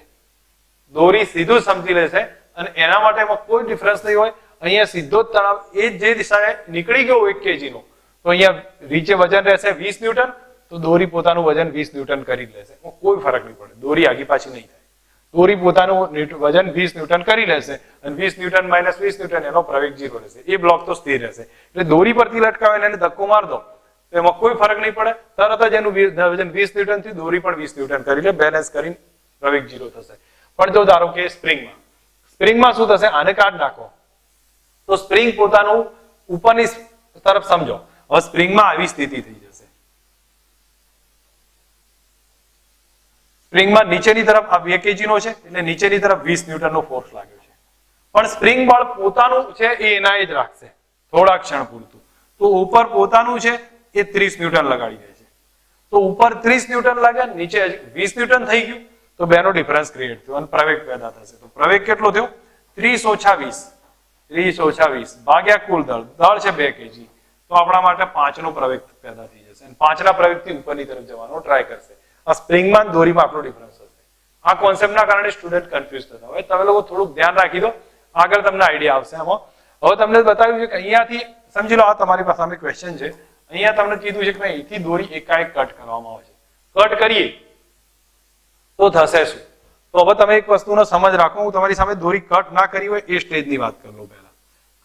દોરી સીધું સમજી લેશે, અને એના માટે એમાં કોઈ ડિફરન્સ નહીં હોય. અહીંયા સીધો જ તણાવ એ જે દિશાએ નીકળી ગયો 1 kg નો, તો અહીંયા નીચે વજન રહેશે 20 ન્યૂટન, તો દોરી પોતાનું વજન 20 ન્યૂટન કરી લેશે. કોઈ ફરક નહીં પડે, દોરી આગી પાછી નહીં થાય. દોરી પોતાનું વજન 20 ન્યૂટન કરી લેશે, અને 20 ન્યૂટન માઇનસ 20 ન્યૂટન એનો પ્રવેગ 0 રહેશે. એ બ્લોક તો સ્થિર રહેશે. એટલે દોરી પરથી લટકાવીને એને ધક્કો માર દો તો એમાં કોઈ ફરક નહીં પડે. તરત જ એનું વજન 20 ન્યૂટન થી દોરી પણ 20 ન્યૂટન કરી લે, બેલેન્સ કરીને પ્રવેગ 0 થશે. પણ જો ધારો કે સ્પ્રિંગમાં શું થશે? આને કાઢ નાખો તો સ્પ્રિંગ પોતાનું ઉપરની તરફ સમજો. હવે સ્પ્રિંગમાં આવી સ્થિતિ થઈ જશે. સ્પ્રિંગમાં નીચેની તરફ આ 2 kg નો છે, એટલે નીચેની તરફ 20 ન્યૂટન નો ફોર્સ લાગ્યો છે. પણ સ્પ્રિંગ બળ પોતાનું છે એ એના જ રાખશે થોડા ક્ષણ પૂરતું. તો ઉપર પોતાનું છે એ 30 ન્યૂટન લગાડી દે છે. તો ઉપર 30 ન્યૂટન લાગે, નીચે 20 ન્યૂટન થઈ ગયું, તો બેનો ડિફરન્સ ક્રિએટ થયો અને પ્રવેગ પેદા થશે. તો પ્રવેગ કેટલો થયો? 30 ઓછા 20 ભાગ્યા કુલ દળ. દળ છે 2 kg, તો આપણા માટે 5 નો પ્રવેગ પેદા થઈ જશે. અને 5 ના પ્રવેગથી ઉપરની તરફ જવાનો ટ્રાય કરશે. આ સ્પ્રિંગમાં દોરીમાં આપણો ડિફરન્સ હશે. આ કોન્સેપ્ટના કારણે સ્ટુડન્ટ કન્ફ્યુઝ થતા હોય. તમે લોકો થોડુંક ધ્યાન રાખી દો, આગળ તમને આઈડિયા આવશે આમાં. હવે તમને બતાવ્યું છે કે અહીંયાથી સમજી લો, આ તમારી પાસે ક્વેશ્ચન છે. અહીંયા તમને કીધું છે કે ભાઈ અહીંથી દોરી એકાએક કટ કરવામાં આવે છે, કટ કરીએ તો થશે શું? તો હવે તમે એક વસ્તુનો સમજ રાખો, હું તમારી સામે દોરી કટ ના કરી હોય એ સ્ટેજની વાત કરી લઉં. પહેલા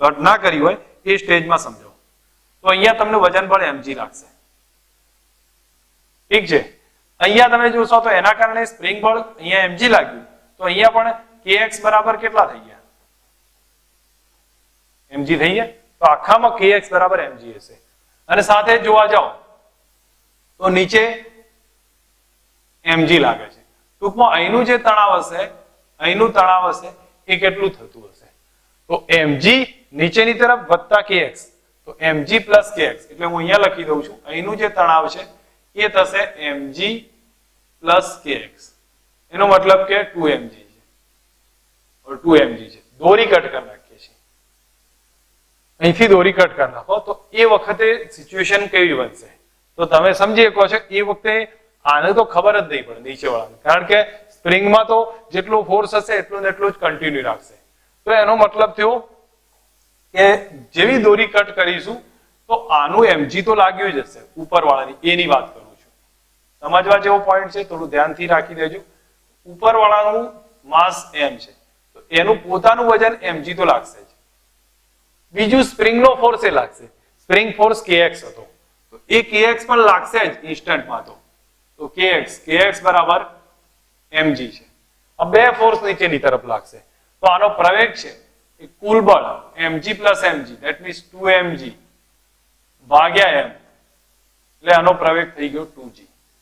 કટ ના કરી હોય એ સ્ટેજમાં સમજો. તો અહીંયા તમને વજન બળ mg લાગશે, ઠીક છે. અહીંયા તમે જોશો તો એના કારણે સ્પ્રિંગ બળ અહીંયા mg લાગ્યું, તો અહીંયા પણ kx બરાબર કેટલા થઈ ગયા? mg થઈ ગયા. તો આખામાં kx બરાબર mg હશે. અને સાથે જોવા જાઓ તો નીચે mg લાગે છે. ટૂંકમાં અહીંનું જે તણાવ હશે, અહીંનું તણાવ હશે એ કેટલું થતું હશે? તો mg નીચેની તરફ વત્તા kx, તો mg પ્લસ kx, એટલે હું અહીંયા લખી દઉં છું અહીંનું જે તણાવ છે એ થશે mg પ્લસ kx. એનો મતલબ કે 2mg છે, 2mg છે. દોરી કટ કરી નાખીએ છીએ, અહીંથી દોરી કટ કરી નાખો તો એ વખતે સિચ્યુએશન કેવી બનશે તો તમે સમજી શકો છો. એ વખતે આને તો ખબર જ નહીં પડે નીચે વાળાને, કારણ કે સ્પ્રિંગમાં તો જેટલો ફોર્સ હશે એટલો ને એટલો જ કન્ટિન્યુ રાખશે. તો એનો મતલબ થયો કે જેવી દોરી કટ કરીશું તો આનું mg તો લાગ્યું જ હશે ઉપરવાળાની, એની વાત કરું છું. સમજવા જેવો પોઈન્ટ છે, થોડું ધ્યાનથી રાખી દેજો. ઉપરવાળાનું માસ m છે તો એનું પોતાનું વજન mg તો લાગશે જ. બીજું સ્પ્રિંગનો ફોર્સ એ લાગશે, સ્પ્રિંગ ફોર્સ kx હતો તો એ kx પણ લાગશે જ ઇન્સ્ટન્ટમાં. તો kx બરાબર mg છે. આ બે ફોર્સ નીચેની તરફ લાગશે તો આનો પ્રવેગ છે એ કુલ બળ mg plus mg, that means 2mg ભાગ્યા m, એટલે આનો પ્રવેગ થઈ ગયો 2g.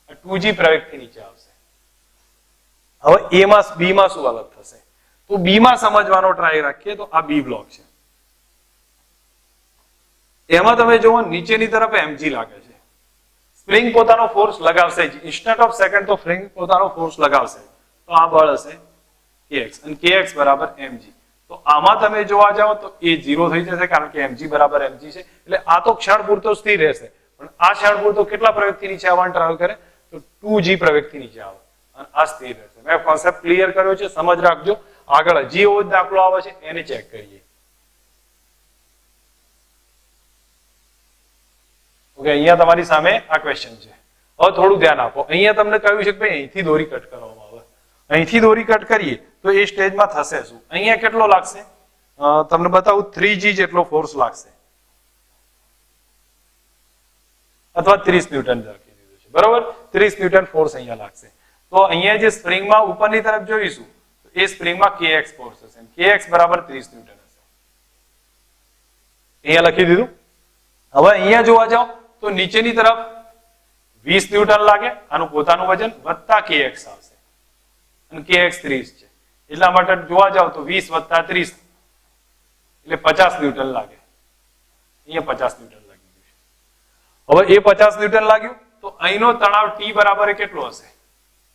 આ 2g પ્રવેગથી નીચે આવશે. હવે a માં b માં શું અલગ થશે તો b માં સમજવાનો ટ્રાય રાખીએ તો આ b બ્લોક છે. એમાં તમે જુઓ નીચેની તરફ mg લાગે છે, સ્પ્રિંગ પોતાનો ફોર્સ લગાવશે જ, ઇન્સ્ટન્ટ ઓફ સેકન્ડ તો સ્પ્રિંગ પોતાનો ફોર્સ લગાવશે, તો આ બળ હશે kx અને kx બરાબર mg. તો આમાં તમે જોવા જાઓ તો એ 0 થઈ જશે કારણ કે mg બરાબર mg છે, એટલે આ તો ક્ષણ પૂરતો સ્થિર રહેશે, પણ આ ક્ષણ પૂરતો કેટલા પ્રવેગથી નીચે આવવાનું ટ્રાય કરે તો 2g પ્રવેગથી નીચે આવે અને આ સ્થિર રહેશે. મેં કોન્સેપ્ટ ક્લિયર કર્યો છે, સમજ રાખજો. આગળ હજી એવો જ દાખલો આવે છે, એને ચેક કરીએ. ઓકે, અહીંયા તમારી સામે આ ક્વેશ્ચન છે. હવે થોડું ધ્યાન આપો. અહીંયા તમને કહ્યું છે કે ભાઈ અહીંથી દોરી કટ કરવામાં આવે, અહીંથી દોરી કટ કરીએ તો એ સ્ટેજમાં થશે શું? અહીંયા કેટલો લાગશે તમને બતાવું, 3g જેટલો ફોર્સ લાગશે અથવા 30 ન્યૂટન લખી દીધું છે, બરોબર. 30 ન્યૂટન ફોર્સ અહીંયા લાગશે. તો અહીંયા જે સ્પ્રિંગમાં ઉપરની તરફ જોઈશું તો એ સ્પ્રિંગમાં kx ફોર્સ હશે, kx બરાબર 30 ન્યૂટન હશે. અહીંયા લખી દીધું. હવે અહીંયા જોવા જાઓ તો નીચેની તરફ 20 ન્યૂટન લાગે, આનું પોતાનું વજન વત્તા kx આવશે અને kx 30 છે, એટલા માટે જોવા જાવ તો 20 વત્તા 30 એટલે 50 ન્યૂટન લાગે. અહીંયા 50 ન્યૂટન લાગી ગયું છે. હવે એ 50 ન્યૂટન લાગ્યું તો અહીંનો તણાવ t બરાબર કેટલો હશે?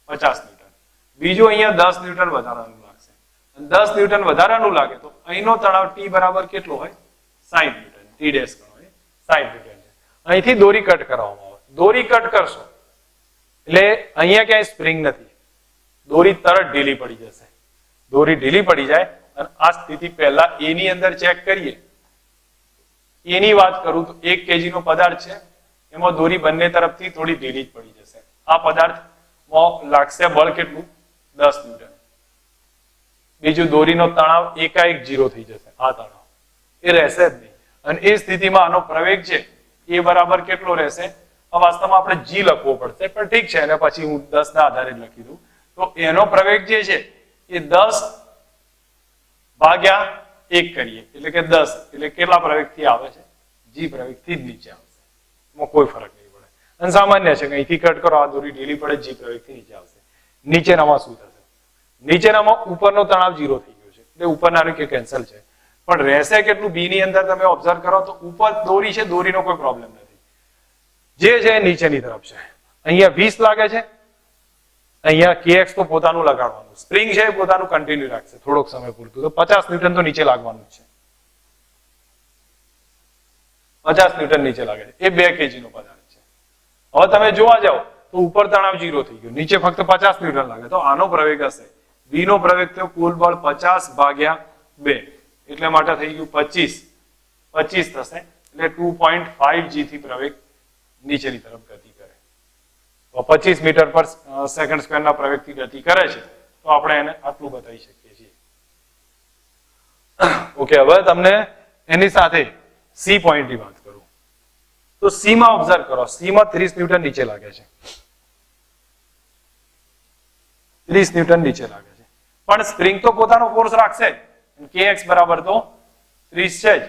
50 ન્યૂટન. બીજો અહીંયા 10 ન્યૂટન વધારાનું લાગશે, અને 10 ન્યૂટન વધારાનું લાગે તો અહીંનો તણાવ t બરાબર કેટલો હોય? 60 ન્યૂટન. t ડેશ ગણો 60 ન્યૂટન છે. અહીંથી દોરી કટ કરવામાં આવે, દોરી કટ કરશો એટલે અહીંયા ક્યાંય સ્પ્રિંગ નથી, દોરી તરત ઢીલી પડી જશે. દોરી ઢીલી પડી જાય અને આ સ્થિતિ પહેલા એ ની અંદર ચેક કરીએ. એની વાત કરું તો 1 kg નો પદાર્થ છે, એમાં દોરી બંને તરફથી થોડી ઢીલી જ પડી જશે. આ પદાર્થમાં લાગશે બળ કેટલું? 10 ન્યૂટન. બીજું દોરીનો તણાવ એકાએક 0 થઈ જશે, આ તણાવ એ રહેશે જ નહીં. અને એ સ્થિતિમાં આનો પ્રવેગ છે એ બરાબર કેટલો રહેશે? આ વાસ્તવમાં આપણે g લખવો પડશે, પણ ઠીક છે, અને પછી હું 10 ના આધારે લખી દઉં. તો એનો પ્રવેગ જે છે એ 10 ભાગ્યા 1 કરીએ એટલે કે 10, એટલે કેટલા પ્રવેગથી આવે છે? g પ્રવેગથી જ નીચે આવશે. એમાં કોઈ ફરક નહીં પડે. અને સામાન્ય છે કે અહીંથી કટ કરો, આ દોરી ઢીલી પડે, g પ્રવેગથી નીચે આવશે. નીચેનામાં શું થશે? નીચેનામાં ઉપરનો તણાવ 0 થઈ ગયો છે, એટલે ઉપરનાનું કે કેન્સલ છે, પણ રહેશે કેટલું? b ની અંદર તમે ઓબ્ઝર્વ કરો તો ઉપર દોરી છે, દોરીનો કોઈ પ્રોબ્લેમ નથી, જે છે નીચેની તરફ છે. અહીંયા 20 લાગે છે, અહીંયા kx તો પોતાનું લગાડવાનું, સ્પ્રિંગ છે પોતાનું કન્ટિન્યુ રાખશે થોડોક સમય પૂરતું, તો 50 ન્યૂટન તો નીચે લાગવાનું જ છે. 50 ન્યૂટન નીચે લાગે છે, એ 2 kg નો પદાર્થ છે. હવે તમે જોવા જાઓ તો ઉપર તણાવ 0 થઈ ગયો, નીચે ફક્ત 50 ન્યૂટન લાગે, તો આનો પ્રવેગ હશે b નો પ્રવેગ થયો કુલ બળ 50 ભાગ્યા 2, એટલે માટે થઈ ગયું 25 થશે, એટલે 2.5 g થી પ્રવેગ નીચેની તરફ ગતિ કરે. તો 25 મીટર પર સેકન્ડ સ્ક્વેરના પ્રવેગથી ગતિ કરે છે તો આપણે એને આટલું બતાવી શકીએ છીએ. ઓકે, હવે તમને એની સાથે સી પોઈન્ટની વાત કરું તો સી માં ઓબ્ઝર્વ કરો, સી માં 30 ન્યૂટન નીચે લાગે છે, 30 ન્યૂટન નીચે લાગે છે, પણ સ્પ્રિંગ તો પોતાનો ફોર્સ રાખશે જ, kx બરાબર તો 30 છે જ,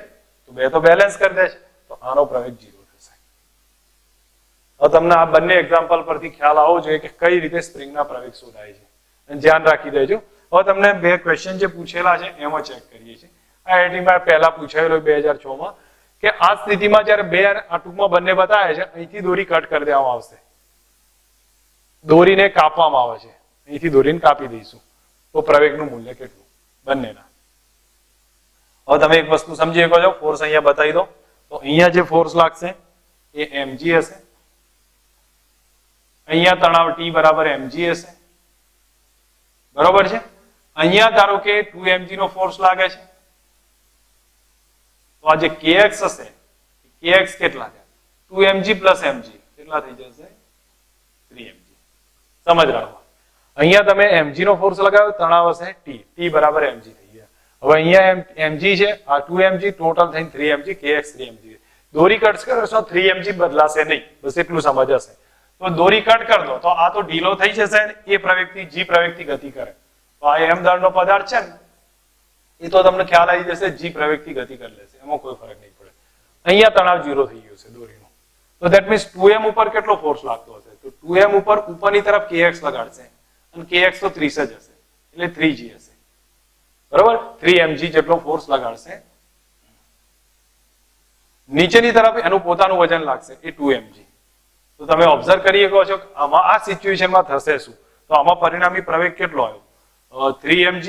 તો બે તો બેલેન્સ કરી દે છે, તો આનો પ્રવેગ 0 થશે. હવે તમને આ બંને એક્ઝામ્પલ પરથી ખ્યાલ આવવો જોઈએ કે કઈ રીતે સ્પ્રિંગના પ્રવેગ શોધાય છે, અને ધ્યાન રાખી દેજો. હવે તમને બે ક્વેશ્ચન જે પૂછેલા છે એમાં ચેક કરીએ છીએ. IIT માં પહેલા પૂછાયેલો 2006 માં કે આ સ્થિતિમાં જ્યારે બે આ ટૂંકમાં બંને બતાવે છે, અહીંથી દોરી કટ કરી દેવામાં આવશે, દોરીને કાપવામાં આવે છે, અહીંથી દોરીને કાપી દઈશું તો પ્રવેગનું મૂલ્ય કેટલું બંનેના. હવે તમે એક વસ્તુ સમજી શકો છો, ફોર્સ અહીંયા બતાવી દો તો અહીંયા જે ફોર્સ લાગશે એ mg હશે, અહીંયા તણાવ T બરાબર mg હશે, બરોબર છે. અહીંયા ધારો કે 2mg નો ફોર્સ લાગે છે, તો આ જે kx હશે, kx કેટલા છે 2mg પ્લસ mg કેટલા થઈ જશે 3mg. સમજ રાખો, અહીંયા તમે mg નો ફોર્સ લગાવ્યો, તણાવ હશે T, T બરાબર mg થઈ ગયા. હવે અહીંયા mg છે, આ 2mg ટોટલ થઈને 3mg, kx 3mg. દોરી કટ કરશો 3mg બદલાશે નહીં, બસ એટલું સમજ હશે. તો દોરી કટ કર દો તો આ તો ઢીલો થઈ જશે, એ પ્રવેગથી g પ્રવેગથી ગતિ કરે, તો આ m દળનો પદાર્થ છે ને એ તો તમને ખ્યાલ આવી જશે, g પ્રવેગથી ગતિ કરી લેશે, એમાં કોઈ ફરક નહીં પડે. અહીંયા તણાવ 0 થઈ ગયો છે દોરીનો, તો ધેટ મીન્સ 2m ઉપર કેટલો ફોર્સ લાગતો હશે, તો 2m ઉપર ઉપરની તરફ kx લગાડશે, અને kx તો 30 જ હશે એટલે 3g હશે, બરોબર. 3mg જેટલો ફોર્સ લગાડશે. નીચેની તરફ એનું પોતાનું વજન લાગશે એ 2mg. તો તમે ઓબ્ઝર્વ કરી શકો છો આમાં આ સિચ્યુએશનમાં થશે શું, તો આમાં પરિણામી પ્રવેગ કેટલો આવ્યો 3mg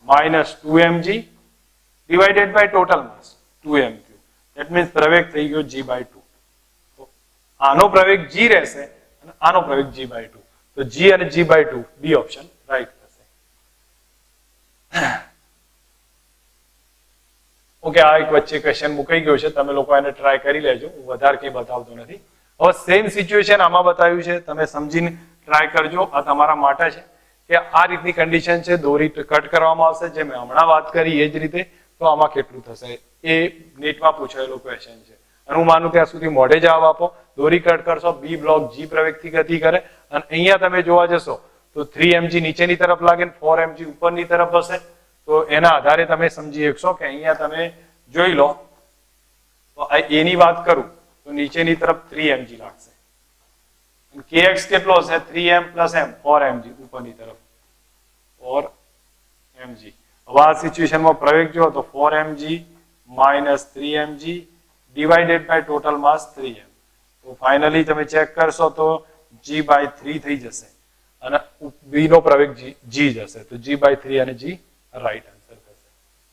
minus 2mg divided by total mass 2m cube. That means પ્રવેગ થઈ ગયો g/2. તો આનો પ્રવેગ g રહેશે અને આનો પ્રવેગ g/2. તો g અને g/2 બી ઓપ્શન રાઈટ થશે. ઓકે, આ એક વચ્ચે ક્વેશ્ચન મુકાઈ ગયો છે, તમે લોકો એને ટ્રાય કરી લેજો, હું વધારે કંઈ બતાવતો નથી. હવે સેમ સિચ્યુએશન આમાં બતાવ્યું છે, તમે સમજીને ટ્રાય કરજો, આ તમારા માટે છે કે આ રીતની કન્ડિશન છે, દોરી કટ કરવામાં આવશે, જે મેં હમણાં વાત કરી એ જ રીતે, તો આમાં કેટલું થશે એ નેટમાં પૂછાયેલો ક્વેશ્ચન છે, અને હું માનું ત્યાં સુધી મોઢે જવાબ આપો. દોરી કટ કરશો, બી બ્લોક g પ્રવેગથી ગતિ કરે, અને અહીંયા તમે જોવા જશો તો 3mg નીચેની તરફ લાગે, 4mg ઉપરની તરફ હશે, તો એના આધારે તમે સમજી શકશો કે અહીંયા તમે જોઈ લો તો એની વાત કરું તો નીચેની તરફ 3mg લાગશે, kx કેટલો હશે 3m plus m 4mg ઉપરની તરફ 4mg. હવે આ સિચ્યુએશનમાં પ્રવેગ જો તો 4mg minus 3mg divided by total mass 3m. તો ફાઇનલી તમે ચેક કરશો તો g/3 થઈ જશે, અને b નો પ્રવેગ g જશે, તો g/3 અને g રાઈટ આન્સર થશે.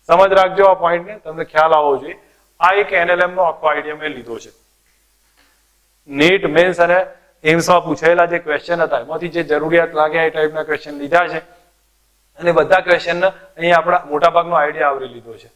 સમજ રાખજો આ પોઈન્ટને, તમને ખ્યાલ આવવો જોઈએ. આ એક NLM નો આખો આઈડિયા મેં લીધો છે. નીટ, મેન્સ અને એમ્સમાં પૂછાયેલા જે ક્વેશ્ચન હતા એમાંથી જે જરૂરિયાત લાગે એ ટાઈપના ક્વેશ્ચન લીધા છે, અને બધા ક્વેશ્ચન અહીંયા આપણા મોટા ભાગનો આઈડિયા આવરી લીધો છે.